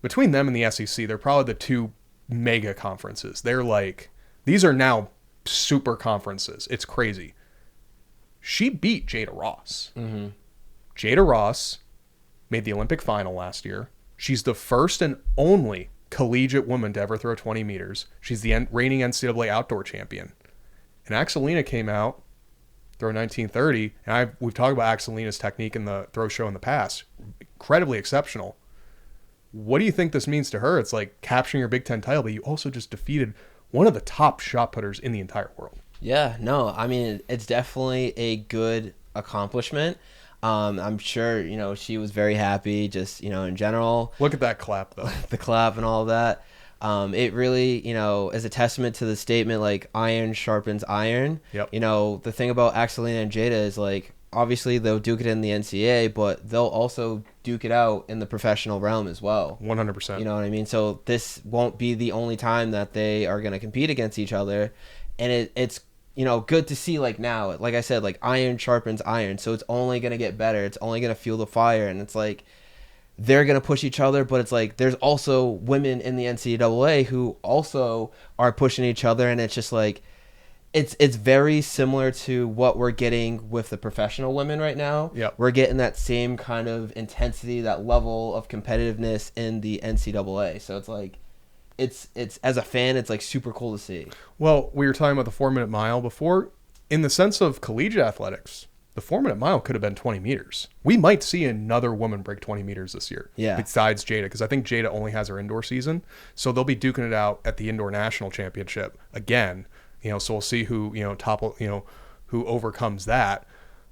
between them and the SEC, they're probably the two mega conferences. They're like, these are now super conferences. It's crazy. She beat Jada Ross. Mm-hmm. Jada Ross made the Olympic final last year. She's the first and only collegiate woman to ever throw 20 meters. She's the reigning NCAA outdoor champion. And Axelina came out, throw 1930, and we've talked about Axelina's technique in the throw show in the past. Incredibly exceptional. What do you think this means to her? It's like capturing your Big Ten title, but you also just defeated one of the top shot putters in the entire world. Yeah, no, I mean, it's definitely a good accomplishment. I'm sure, she was very happy just, in general. Look at that clap, though. The clap and all of that. It really, is a testament to the statement, like, iron sharpens iron. Yep. The thing about Axelina and Jada is, like, obviously they'll duke it in the NCAA, but they'll also duke it out in the professional realm as well. 100%. You know what I mean? So this won't be the only time that they are going to compete against each other. And it's good to see, like, now, like I said, like, iron sharpens iron. So it's only going to get better. It's only going to fuel the fire. And it's like, they're going to push each other, but it's like, there's also women in the NCAA who also are pushing each other. And it's just like, it's very similar to what we're getting with the professional women right now. Yep. We're getting that same kind of intensity, that level of competitiveness in the NCAA. So it's like, it's as a fan, it's like super cool to see. Well, we were talking about the 4-minute mile before. In the sense of collegiate athletics, the 4-minute mile could have been 20 meters. We might see another woman break 20 meters this year. Yeah. Besides Jada, because I think Jada only has her indoor season. So they'll be duking it out at the indoor national championship again. So we'll see who, who overcomes that.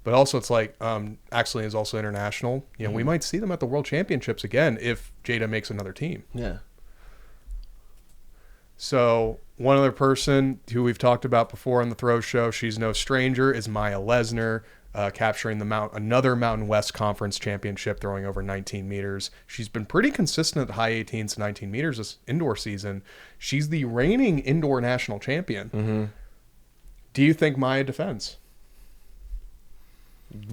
But also it's like, Axelina is also international. We might see them at the world championships again if Jada makes another team. Yeah. So one other person who we've talked about before on the throw show, she's no stranger, is Maya Lesnar, capturing another Mountain West Conference championship, throwing over 19 meters. She's been pretty consistent at high 18s to 19 meters this indoor season. She's the reigning indoor national champion. Mm-hmm. Do you think Maya defends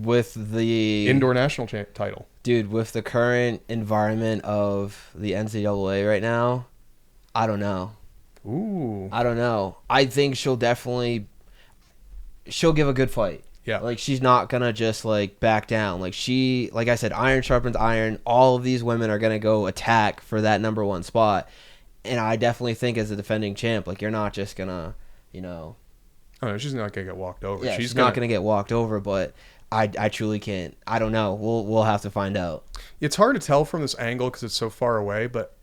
with the indoor national title? Dude, with the current environment of the NCAA right now, I don't know. Ooh. I don't know. I think she'll give a good fight. Yeah. Like, she's not going to just, like, back down. Like I said, iron sharpens iron. All of these women are going to go attack for that number one spot. And I definitely think as a defending champ, like, you're not just going to, Oh, no, she's not going to get walked over. Yeah, she's not going to get walked over, but I truly can't. I don't know. We'll have to find out. It's hard to tell from this angle because it's so far away, but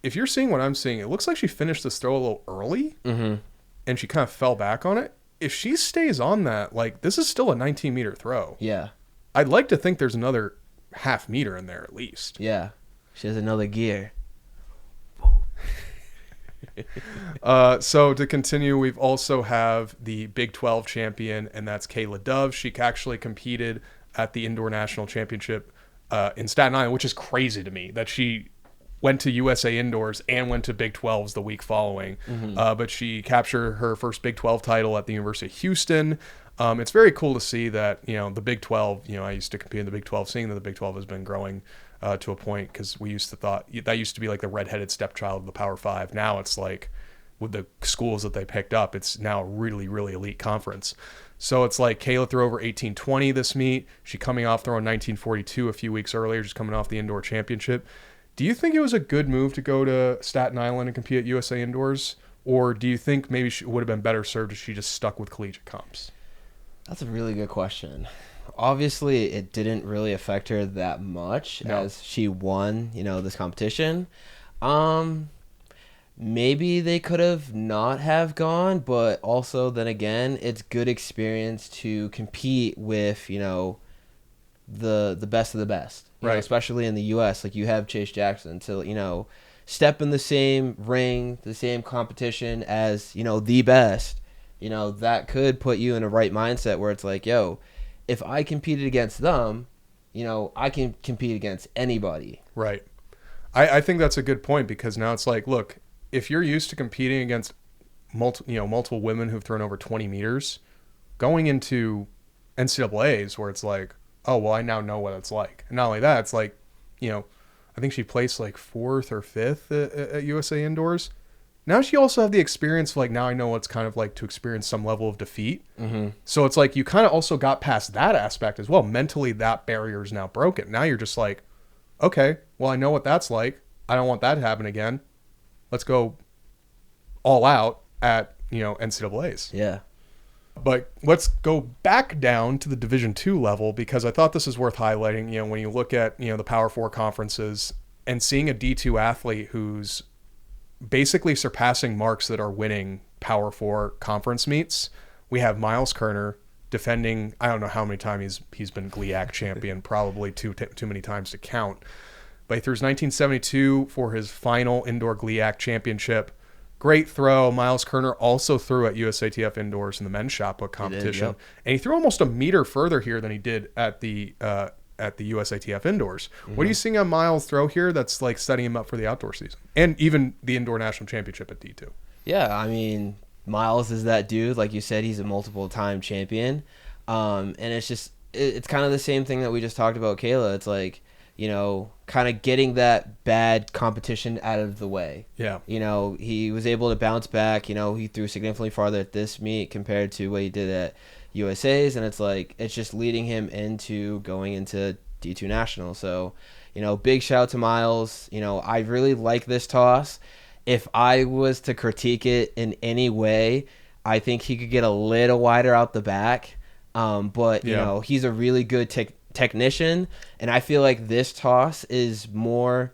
if you're seeing what I'm seeing, it looks like she finished this throw a little early, Mm-hmm. and she kind of fell back on it. If she stays on that, like, this is still a 19-meter throw. Yeah. I'd like to think there's another half meter in there at least. Yeah. She has another gear. So to continue, we've also have the Big 12 champion, and that's Kayla Dove. She actually competed at the Indoor National Championship in Staten Island, which is crazy to me that she went to USA Indoors and went to Big 12s the week following. Mm-hmm. But she captured her first Big 12 title at the University of Houston. It's very cool to see that, the Big 12, I used to compete in the Big 12, seeing that the Big 12 has been growing to a point, because we used to thought that used to be like the redheaded stepchild of the Power Five. Now it's like, with the schools that they picked up, it's now a really, really elite conference. So it's like Kayla threw over 1820 this meet. She coming off throwing 1942 a few weeks earlier, just coming off the indoor championship. Do you think it was a good move to go to Staten Island and compete at USA Indoors? Or do you think maybe she would have been better served if she just stuck with collegiate comps? That's a really good question. Obviously, it didn't really affect her that much as she won, this competition. Maybe they could have not have gone, but also then again, it's good experience to compete with, the best of the best. Right. Especially in the U.S. Like, you have Chase Jackson to, step in the same ring, the same competition as, the best. That could put you in a right mindset where it's like, yo, if I competed against them, I can compete against anybody. Right. I think that's a good point, because now it's like, look, if you're used to competing against multiple women who've thrown over 20 meters, going into NCAAs where it's like, oh, well, I now know what it's like. And not only that, it's like, you know, I think she placed like 4th or 5th at USA Indoors. Now she also have the experience of like, now I know what it's kind of like to experience some level of defeat. Mm-hmm. So it's like you kind of also got past that aspect as well. Mentally, that barrier is now broken. Now you're just like, okay, well, I know what that's like. I don't want that to happen again. Let's go all out at, NCAAs. Yeah. But let's go back down to the Division II level, because I thought this is worth highlighting. When you look at, the Power 4 conferences and seeing a D2 athlete who's basically surpassing marks that are winning Power 4 conference meets. We have Miles Kerner defending, I don't know how many times he's been GLIAC champion, probably too many times to count. But he threw his 1972 for his final indoor GLIAC championship. Great throw. Miles Kerner also threw at USATF Indoors in the men's shot put competition. Yep. And he threw almost a meter further here than he did at the USATF Indoors. Mm-hmm. What are you seeing on Miles' throw here that's like setting him up for the outdoor season and even the indoor national championship at D2? Yeah, I mean, Miles is that dude. Like you said, he's a multiple-time champion. And it's kind of the same thing that we just talked about, Kayla. It's like, kind of getting that bad competition out of the way. Yeah. He was able to bounce back. He threw significantly farther at this meet compared to what he did at USA's, and it's just leading him into going into D2 National. So, big shout out to Miles. I really like this toss. If I was to critique it in any way, I think he could get a little wider out the back. But he's a really good technician, and I feel like this toss is more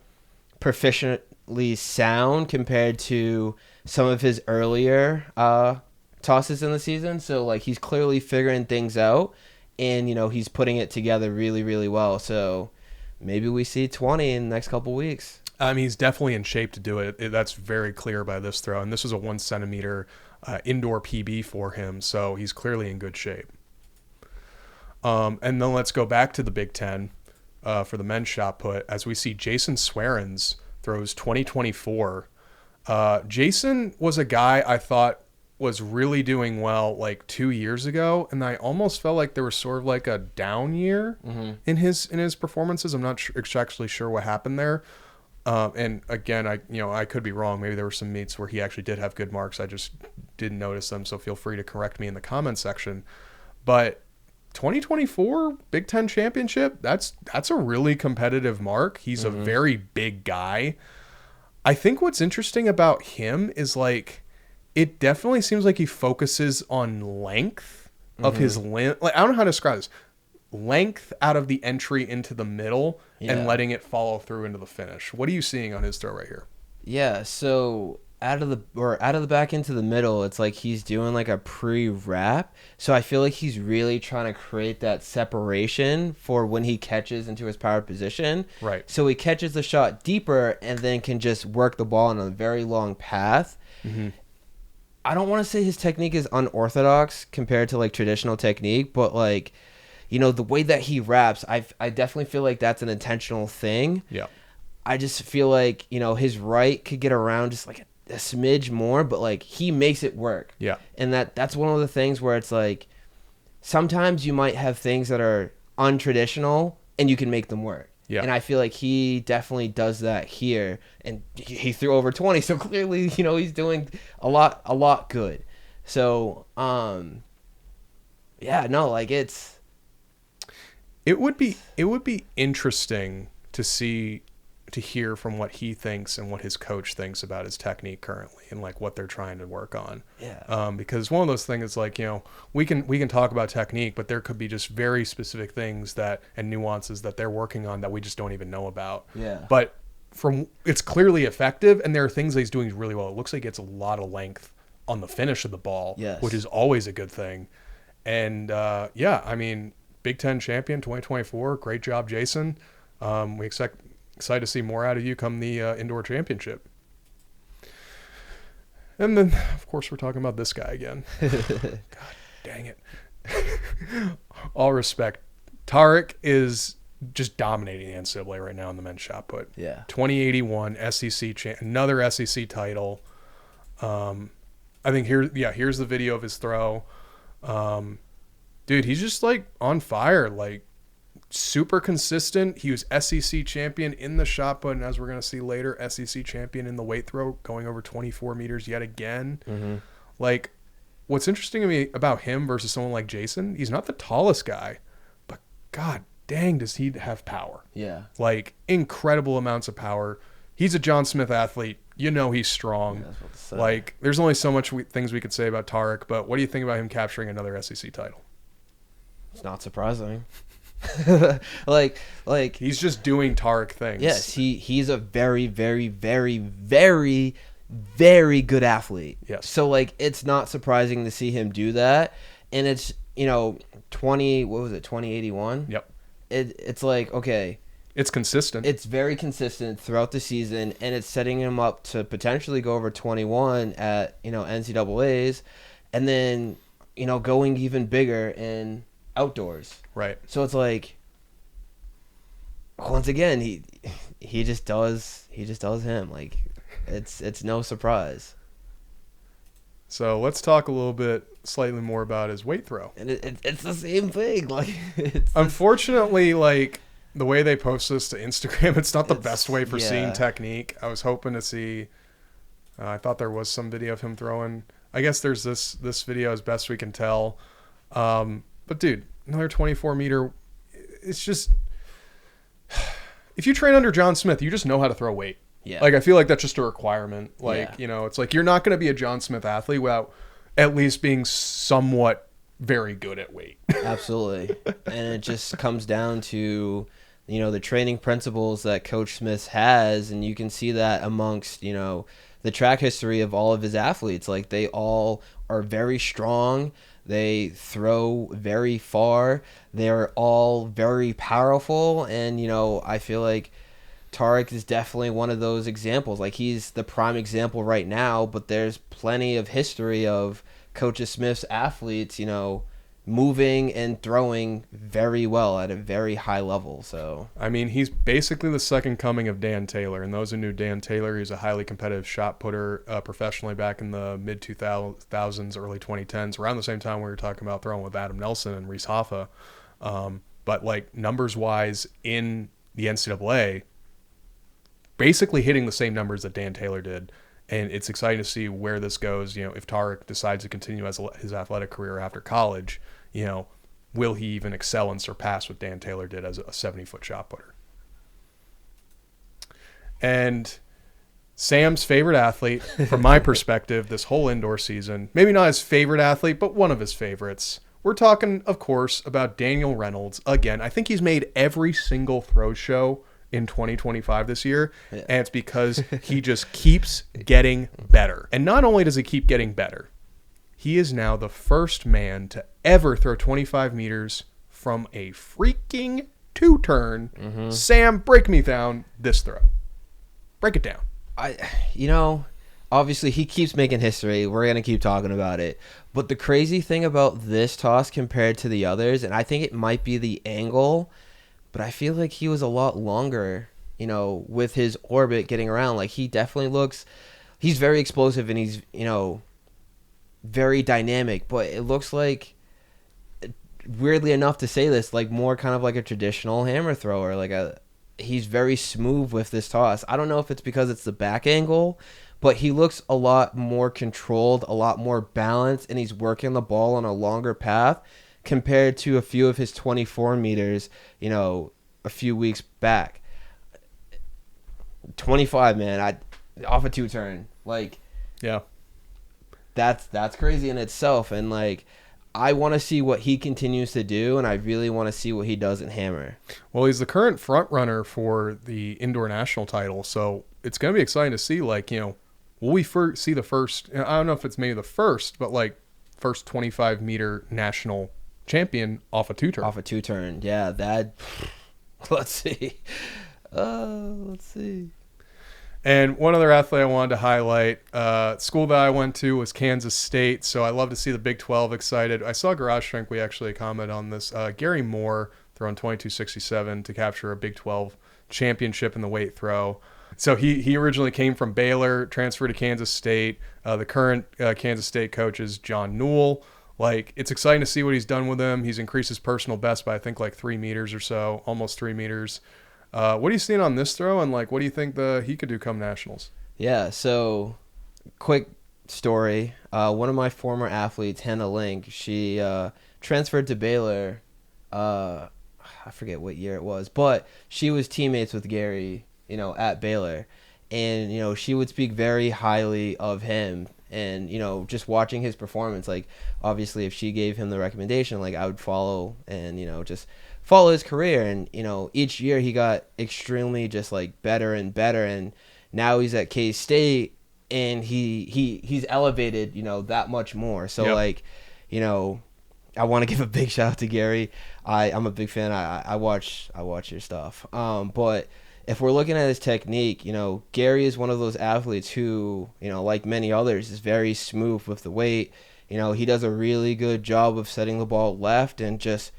proficiently sound compared to some of his earlier tosses in the season. So like he's clearly figuring things out, and he's putting it together really, really well. So maybe we see 20 in the next couple weeks. He's definitely in shape to do it. That's very clear by this throw, and this is a 1 centimeter indoor PB for him, so he's clearly in good shape. And then let's go back to the Big Ten for the men's shot put, as we see Jason Swearens throws 2024. Jason was a guy I thought was really doing well like 2 years ago, and I almost felt like there was sort of like a down year in his performances. I'm not actually sure what happened there. And again, I could be wrong. Maybe there were some meets where he actually did have good marks. I just didn't notice them, so feel free to correct me in the comment section. But 2024 Big Ten championship, that's a really competitive mark. He's a very big guy. I think what's interesting about him is like, it definitely seems like he focuses on length of his limb. Like, I don't know how to describe this. Length out of the entry into the middle and letting it follow through into the finish. What are you seeing on his throw right here? Yeah, so out of the back into the middle, it's like he's doing like a pre-wrap. So I feel like he's really trying to create that separation for when he catches into his power position. Right. So he catches the shot deeper and then can just work the ball on a very long path. Mm-hmm. I don't want to say his technique is unorthodox compared to like traditional technique, but like, the way that he wraps, I definitely feel like that's an intentional thing. Yeah. I just feel like, his right could get around just like a smidge more, but like he makes it work. Yeah. And that's one of the things where it's like sometimes you might have things that are untraditional and you can make them work. Yeah. And I feel like he definitely does that here, and he threw over 20, so clearly, he's doing a lot good. So, it would be interesting to hear from what he thinks and what his coach thinks about his technique currently and like what they're trying to work on. Yeah. Because one of those things is like, we can talk about technique, but there could be just very specific things and nuances that they're working on that we just don't even know about. Yeah. But it's clearly effective, and there are things that he's doing really well. It looks like he gets a lot of length on the finish of the ball, yes, which is always a good thing. And Big Ten champion 2024, great job, Jason. We excited to see more out of you come the indoor championship. And then, of course, we're talking about this guy again. God dang it. All respect. Tarek is just dominating the NCAA right now in the men's shot put. Yeah. 2081 SEC another SEC title. I think here's the video of his throw. Dude, he's just like on fire. Like, super consistent. He was SEC champion in the shot put, and as we're going to see later, SEC champion in the weight throw, going over 24 meters yet again. Mm-hmm. Like, what's interesting to me about him versus someone like Jason, he's not the tallest guy, but god dang, does he have power. Yeah. Like, incredible amounts of power. He's a John Smith athlete. You know he's strong. Yeah, like, there's only so much things we could say about Tarek, but what do you think about him capturing another SEC title? It's not surprising. like he's just doing Tarek things. Yes, he's a very, very, very, very, very good athlete. Yes. So like it's not surprising to see him do that. And it's 2081? Yep. It's like, okay. It's consistent. It's very consistent throughout the season, and it's setting him up to potentially go over 21 at, NCAAs, and then, going even bigger in outdoors. Right. So it's like, once again, he just does him. Like, it's no surprise. So let's talk a little bit slightly more about his weight throw. And it's the same thing. Like, unfortunately, like, the way they post this to Instagram, it's not the best way for seeing technique. I was hoping to see, I thought there was some video of him throwing. I guess there's this video as best we can tell. But dude, another 24 meter, it's just, if you train under John Smith, you just know how to throw weight. Yeah. Like, I feel like that's just a requirement. Like, it's like, you're not going to be a John Smith athlete without at least being somewhat very good at weight. Absolutely. And it just comes down to, the training principles that Coach Smith has, and you can see that amongst, the track history of all of his athletes. Like, they all are very strong. They throw very far. They're all very powerful. And, I feel like Tarek is definitely one of those examples. Like, he's the prime example right now, but there's plenty of history of Coach Smith's athletes, moving and throwing very well at a very high level. So I mean, he's basically the second coming of Dan Taylor, and those who knew Dan Taylor, he's a highly competitive shot putter professionally back in the mid 2000s, early 2010s, around the same time we were talking about throwing with Adam Nelson and Reese Hoffa. But like, numbers wise in the NCAA, basically hitting the same numbers that Dan Taylor did. And it's exciting to see where this goes. If Tarek decides to continue his athletic career after college, will he even excel and surpass what Dan Taylor did as a 70-foot shot putter? And Sam's favorite athlete, from my perspective, this whole indoor season, maybe not his favorite athlete, but one of his favorites. We're talking, of course, about Daniel Reynolds. Again, I think he's made every single throw show in 2025 this year, and it's because he just keeps getting better. And not only does he keep getting better, he is now the first man to ever throw 25 meters from a freaking two-turn. Mm-hmm. Sam, break me down this throw. Break it down. Obviously he keeps making history. We're going to keep talking about it. But the crazy thing about this toss compared to the others, and I think it might be the angle, but I feel like he was a lot longer, with his orbit getting around. Like, he definitely he's very explosive, and he's, very dynamic, but it looks like, weirdly enough to say this, like more kind of like a traditional hammer thrower. He's very smooth with this toss. I don't know if it's because it's the back angle, but he looks a lot more controlled, a lot more balanced, and he's working the ball on a longer path compared to a few of his 24 meters, a few weeks back. 25, man, off a two-turn. Like, yeah. That's crazy in itself, and like, I want to see what he continues to do, and I really want to see what he does in hammer. Well, he's the current front runner for the indoor national title, so it's going to be exciting to see, like, will we see the first, I don't know if it's maybe the first, but like first 25 meter national champion off a two-turn. Off a two-turn, yeah, that, let's see. Let's see. And one other athlete I wanted to highlight, school that I went to was Kansas State, so I love to see the Big 12 excited. I saw Garage Strength, we actually commented on this. Gary Moore throwing 22.67 to capture a Big 12 championship in the weight throw. So he originally came from Baylor, transferred to Kansas State. The current Kansas State coach is John Newell. Like, it's exciting to see what he's done with him. He's increased his personal best by, I think, like 3 meters or so, almost 3 meters. What are you seeing on this throw, and like, what do you think he could do come nationals? Yeah, so quick story. One of my former athletes, Hannah Link, she transferred to Baylor. I forget what year it was, but she was teammates with Gary, at Baylor. And, she would speak very highly of him. And, just watching his performance, like, obviously if she gave him the recommendation, like, I would follow and, just follow his career. And, each year he got extremely just, like, better and better. And now he's at K-State and he's elevated, that much more. So, yep. like, I want to give a big shout out to Gary. I'm a big fan. I watch your stuff. But if we're looking at his technique, Gary is one of those athletes who, like many others, is very smooth with the weight. He does a really good job of setting the ball left and just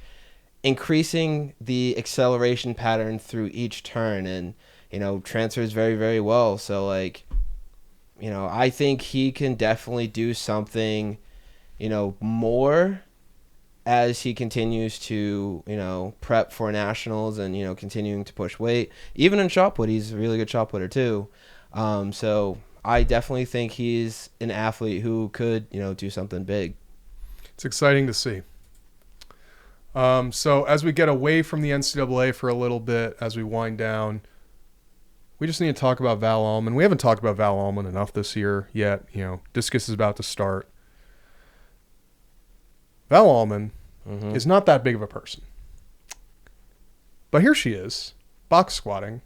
increasing the acceleration pattern through each turn, and, transfers very, very well. So, like, I think he can definitely do something, more as he continues to, prep for nationals and, continuing to push weight. Even in shot put, he's a really good shot putter too. So I definitely think he's an athlete who could, do something big. It's exciting to see. So as we get away from the NCAA for a little bit, as we wind down, we just need to talk about Val Allman. We haven't talked about Val Allman enough this year yet. Discus is about to start. Val Allman is not that big of a person. But here she is, box squatting,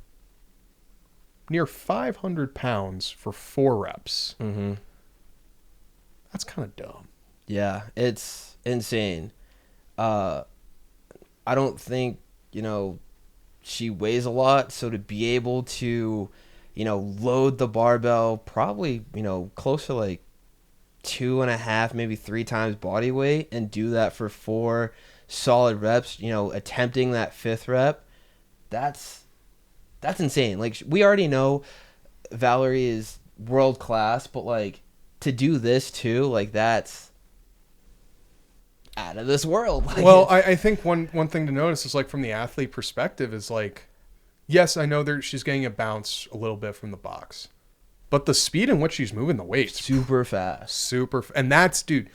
near 500 pounds for 4 reps. Mm-hmm. That's kind of dumb. Yeah, it's insane. I don't think, she weighs a lot. So to be able to, load the barbell probably, close to like 2.5, maybe 3 times body weight, and do that for 4 solid reps, attempting that 5th rep, that's insane. Like, we already know Valerie is world class, but like, to do this too, like, that's out of this world. Like, well, I think one thing to notice is, like, from the athlete perspective is, like, yes, I know she's getting a bounce a little bit from the box, but the speed in which she's moving the weight, super fast. And that's, dude,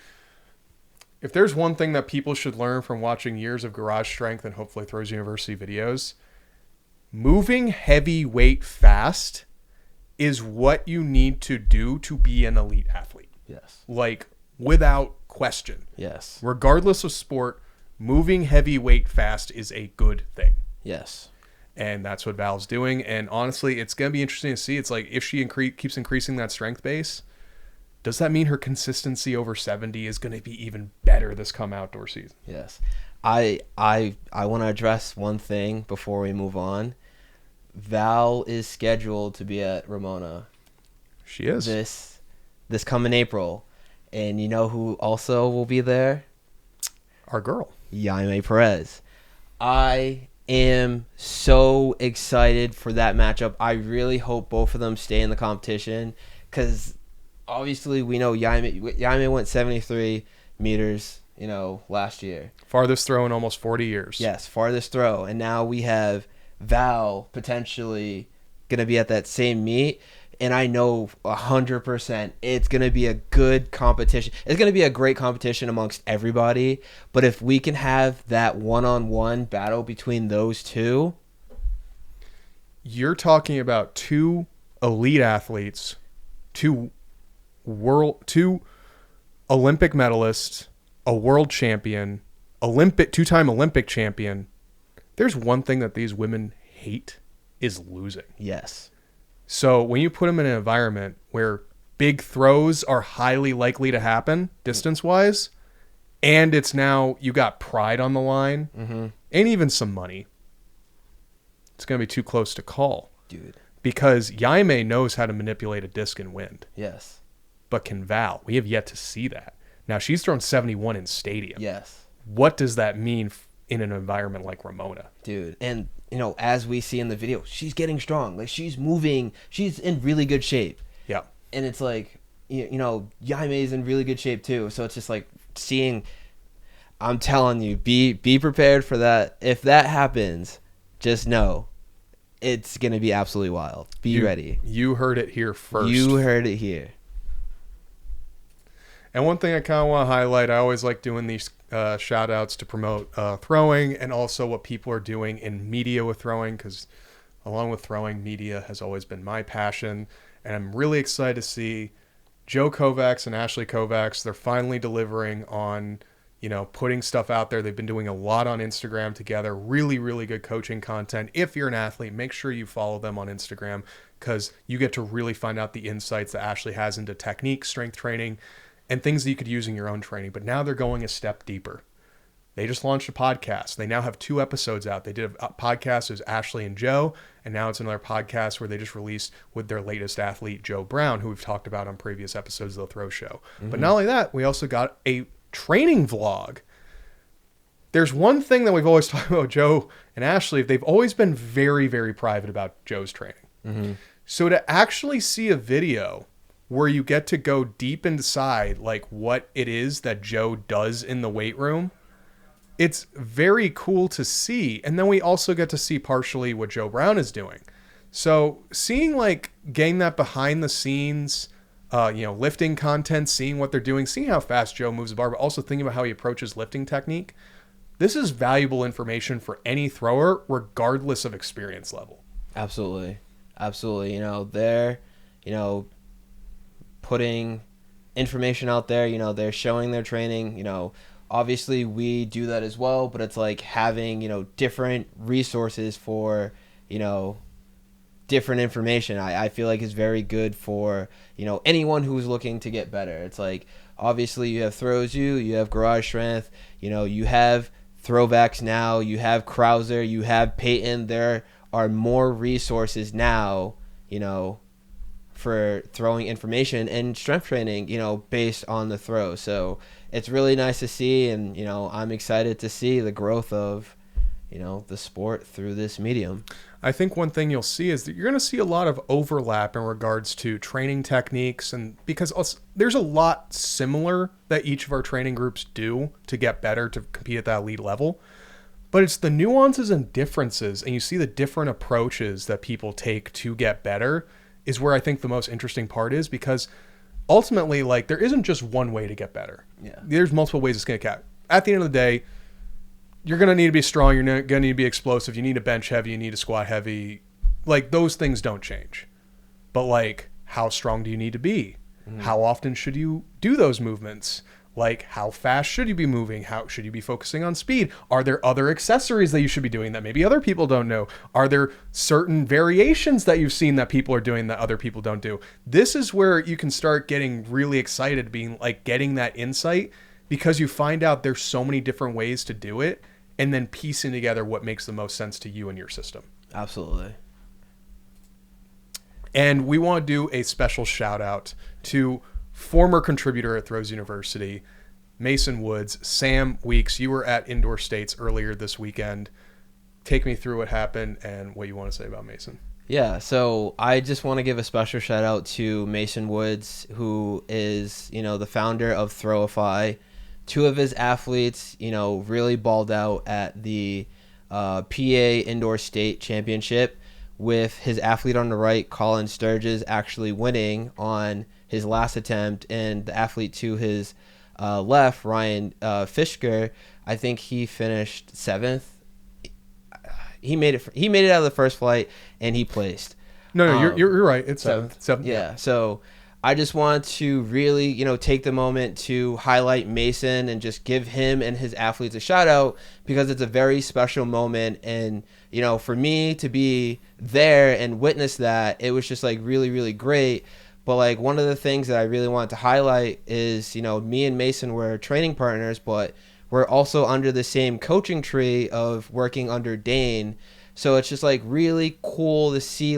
if there's one thing that people should learn from watching years of Garage Strength and hopefully Throws University videos, moving heavy weight fast is what you need to do to be an elite athlete. Yes. Like, without question. Yes. Regardless of sport, moving heavy weight fast is a good thing. Yes. And that's what Val's doing. And honestly, it's going to be interesting to see. It's like, if she keeps increasing that strength base, does that mean her consistency over 70 is going to be even better this come outdoor season? Yes. I want to address one thing before we move on. Val is scheduled to be at Ramona. She is. This coming April. And you know who also will be there? Our girl. Jaime Perez. I am so excited for that matchup. I really hope both of them stay in the competition, because obviously we know Jaime went 73 meters, last year. Farthest throw in almost 40 years. Yes, farthest throw. And now we have Val potentially going to be at that same meet. And I know 100% it's going to be a good competition. It's going to be a great competition amongst everybody. But if we can have that one-on-one battle between those two. You're talking about 2 elite athletes, 2 Olympic medalists, a world champion, 2-time Olympic champion. There's one thing that these women hate, is losing. Yes. So when you put them in an environment where big throws are highly likely to happen distance-wise, and it's now you got pride on the line, and even some money, it's going to be too close to call. Dude. Because Jaime knows how to manipulate a disc and wind. Yes. But can Val? We have yet to see that. Now, she's thrown 71 in stadium. Yes. What does that mean in an environment like Ramona? Dude, and as we see in the video, she's getting strong. Like, she's moving. She's in really good shape. Yeah. And it's like, Jaime's in really good shape too. So it's just like, seeing, I'm telling you, be prepared for that. If that happens, just know it's going to be absolutely wild. Be ready. You heard it here first. You heard it here. And one thing I kind of want to highlight, I always like doing these shout outs to promote throwing, and also what people are doing in media with throwing, because along with throwing, media has always been my passion. And I'm really excited to see Joe Kovacs and Ashley Kovacs. They're finally delivering on, putting stuff out there. They've been doing a lot on Instagram together. Really, really good coaching content. If you're an athlete, make sure you follow them on Instagram, because you get to really find out the insights that Ashley has into technique, strength training, and things that you could use in your own training. But now they're going a step deeper. They just launched a podcast. They now have 2 episodes out. They did a podcast as Ashley and Joe, and now it's another podcast where they just released with their latest athlete, Joe Brown, who we've talked about on previous episodes of The Throw Show. Mm-hmm. But not only that, we also got a training vlog. There's one thing that we've always talked about Joe and Ashley. They've always been very, very private about Joe's training. Mm-hmm. So to actually see a video where you get to go deep inside like what it is that Joe does in the weight room, it's very cool to see. And then we also get to see partially what Joe Brown is doing. So seeing getting that behind the scenes, lifting content, seeing what they're doing, seeing how fast Joe moves the bar, but also thinking about how he approaches lifting technique. This is valuable information for any thrower, regardless of experience level. Absolutely. They're, putting information out there, they're showing their training, obviously we do that as well, but it's like having, different resources for, different information. I feel like is very good for, anyone who's looking to get better. It's like, obviously you have Throws you have Garage Strength, you have Throwbacks now, you have Krauser, you have Peyton. There are more resources now, for throwing information and strength training, based on the throw. So it's really nice to see, and, I'm excited to see the growth of, the sport through this medium. I think one thing you'll see is that you're going to see a lot of overlap in regards to training techniques, and because there's a lot similar that each of our training groups do to get better, to compete at that elite level. But it's the nuances and differences, and you see the different approaches that people take to get better is where I think the most interesting part is, because ultimately, there isn't just one way to get better. Yeah. There's multiple ways to skin a cat. At the end of the day, you're going to need to be strong. You're going to need to be explosive. You need to bench heavy. You need to squat heavy. Those things don't change. But, how strong do you need to be? Mm-hmm. How often should you do those movements? How fast should you be moving? How should you be focusing on speed? Are there other accessories that you should be doing that maybe other people don't know? Are there certain variations that you've seen that people are doing that other people don't do? This is where you can start getting really excited, being getting that insight, because you find out there's so many different ways to do it, and then piecing together what makes the most sense to you and your system. Absolutely. And we want to do a special shout out to former contributor at Throws University, Mason Woods. Sam Weeks, you were at Indoor States earlier this weekend. Take me through what happened and what you want to say about Mason. Yeah, so I just want to give a special shout out to Mason Woods, who is, the founder of Throwify. 2 of his athletes, really balled out at the PA Indoor State Championship, with his athlete on the right, Colin Sturges, actually winning on his last attempt, and the athlete to his left, Ryan Fishker, I think he finished 7th. He made it out of the first flight, and he placed. No, you're right. It's 7th. Yeah. So I just want to really, take the moment to highlight Mason and just give him and his athletes a shout out, because it's a very special moment. And, for me to be there and witness that, it was just really, really great. But one of the things that I really wanted to highlight is, me and Mason were training partners, but we're also under the same coaching tree of working under Dane. So it's just really cool to see,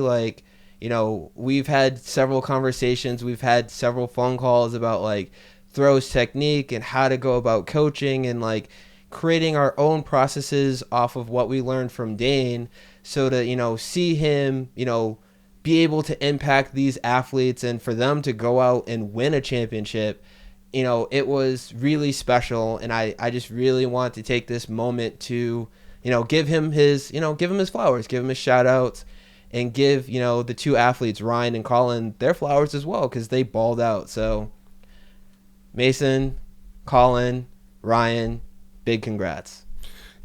we've had several conversations, we've had several phone calls about throws technique and how to go about coaching, and creating our own processes off of what we learned from Dane. So to, see him, be able to impact these athletes, and for them to go out and win a championship, it was really special, and I just really want to take this moment to, give him his flowers, give him his shout outs, and give, the two athletes, Ryan and Colin, their flowers as well, because they balled out. So Mason, Colin, Ryan, big congrats.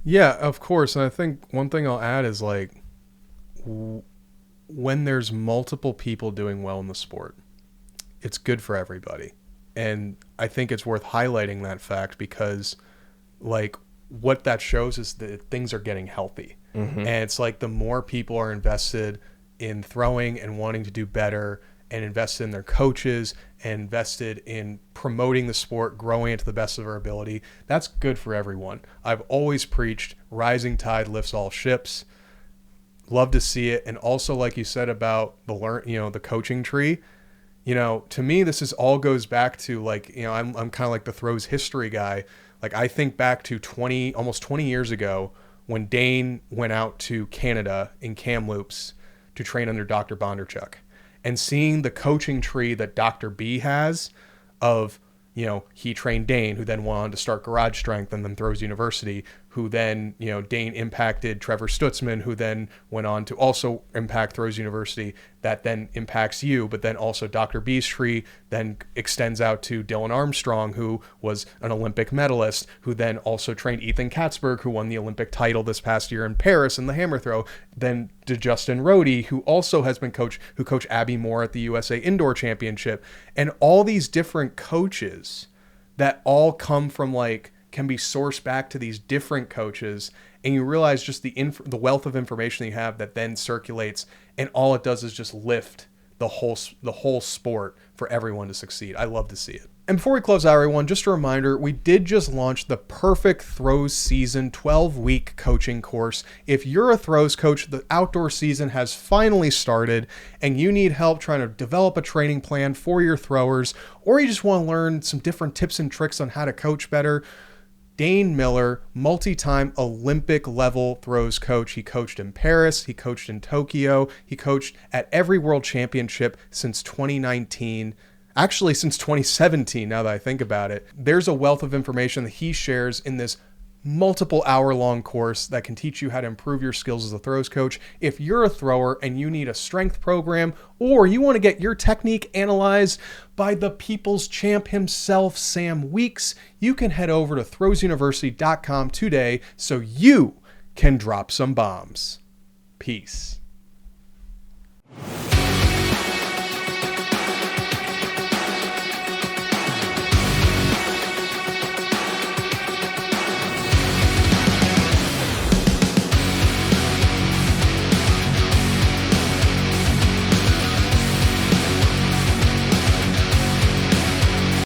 Yeah, of course. And I think one thing I'll add is like when there's multiple people doing well in the sport, it's good for everybody. And I think it's worth highlighting that fact because like what that shows is that things are getting healthy. Mm-hmm. And it's like the more people are invested in throwing and wanting to do better and invested in their coaches and invested in promoting the sport, growing it to the best of our ability, that's good for everyone. I've always preached rising tide lifts all ships. Love to see it. And also, like you said about the coaching tree, to me, this is all goes back to like, I'm kind of like the throws history guy. Like I think back to almost 20 years ago when Dane went out to Canada in Kamloops to train under Dr. Bondarchuk, and seeing the coaching tree that Dr. B has of, he trained Dane, who then went on to start Garage Strength and then Throws University, who then, Dane impacted Trevor Stutzman, who then went on to also impact Throws University, that then impacts you, but then also Dr. B's tree then extends out to Dylan Armstrong, who was an Olympic medalist, who then also trained Ethan Katzberg, who won the Olympic title this past year in Paris in the hammer throw, then to Justin Rohde, who also has been who coached Abby Moore at the USA Indoor Championship, and all these different coaches that all come from can be sourced back to these different coaches, and you realize just the wealth of information that you have that then circulates, and all it does is just lift the whole sport for everyone to succeed. I love to see it. And before we close out, everyone, just a reminder, we did just launch the Perfect Throws Season 12-week coaching course. If you're a throws coach, the outdoor season has finally started, and you need help trying to develop a training plan for your throwers, or you just want to learn some different tips and tricks on how to coach better, Dane Miller, multi-time Olympic level throws coach. He coached in Paris. He coached in Tokyo. He coached at every world championship since 2019. Actually, since 2017, now that I think about it. There's a wealth of information that he shares in this multiple hour-long course that can teach you how to improve your skills as a throws coach. If you're a thrower and you need a strength program, or you want to get your technique analyzed by the people's champ himself, Sam Weeks, you can head over to throwsuniversity.com today so you can drop some bombs. Peace.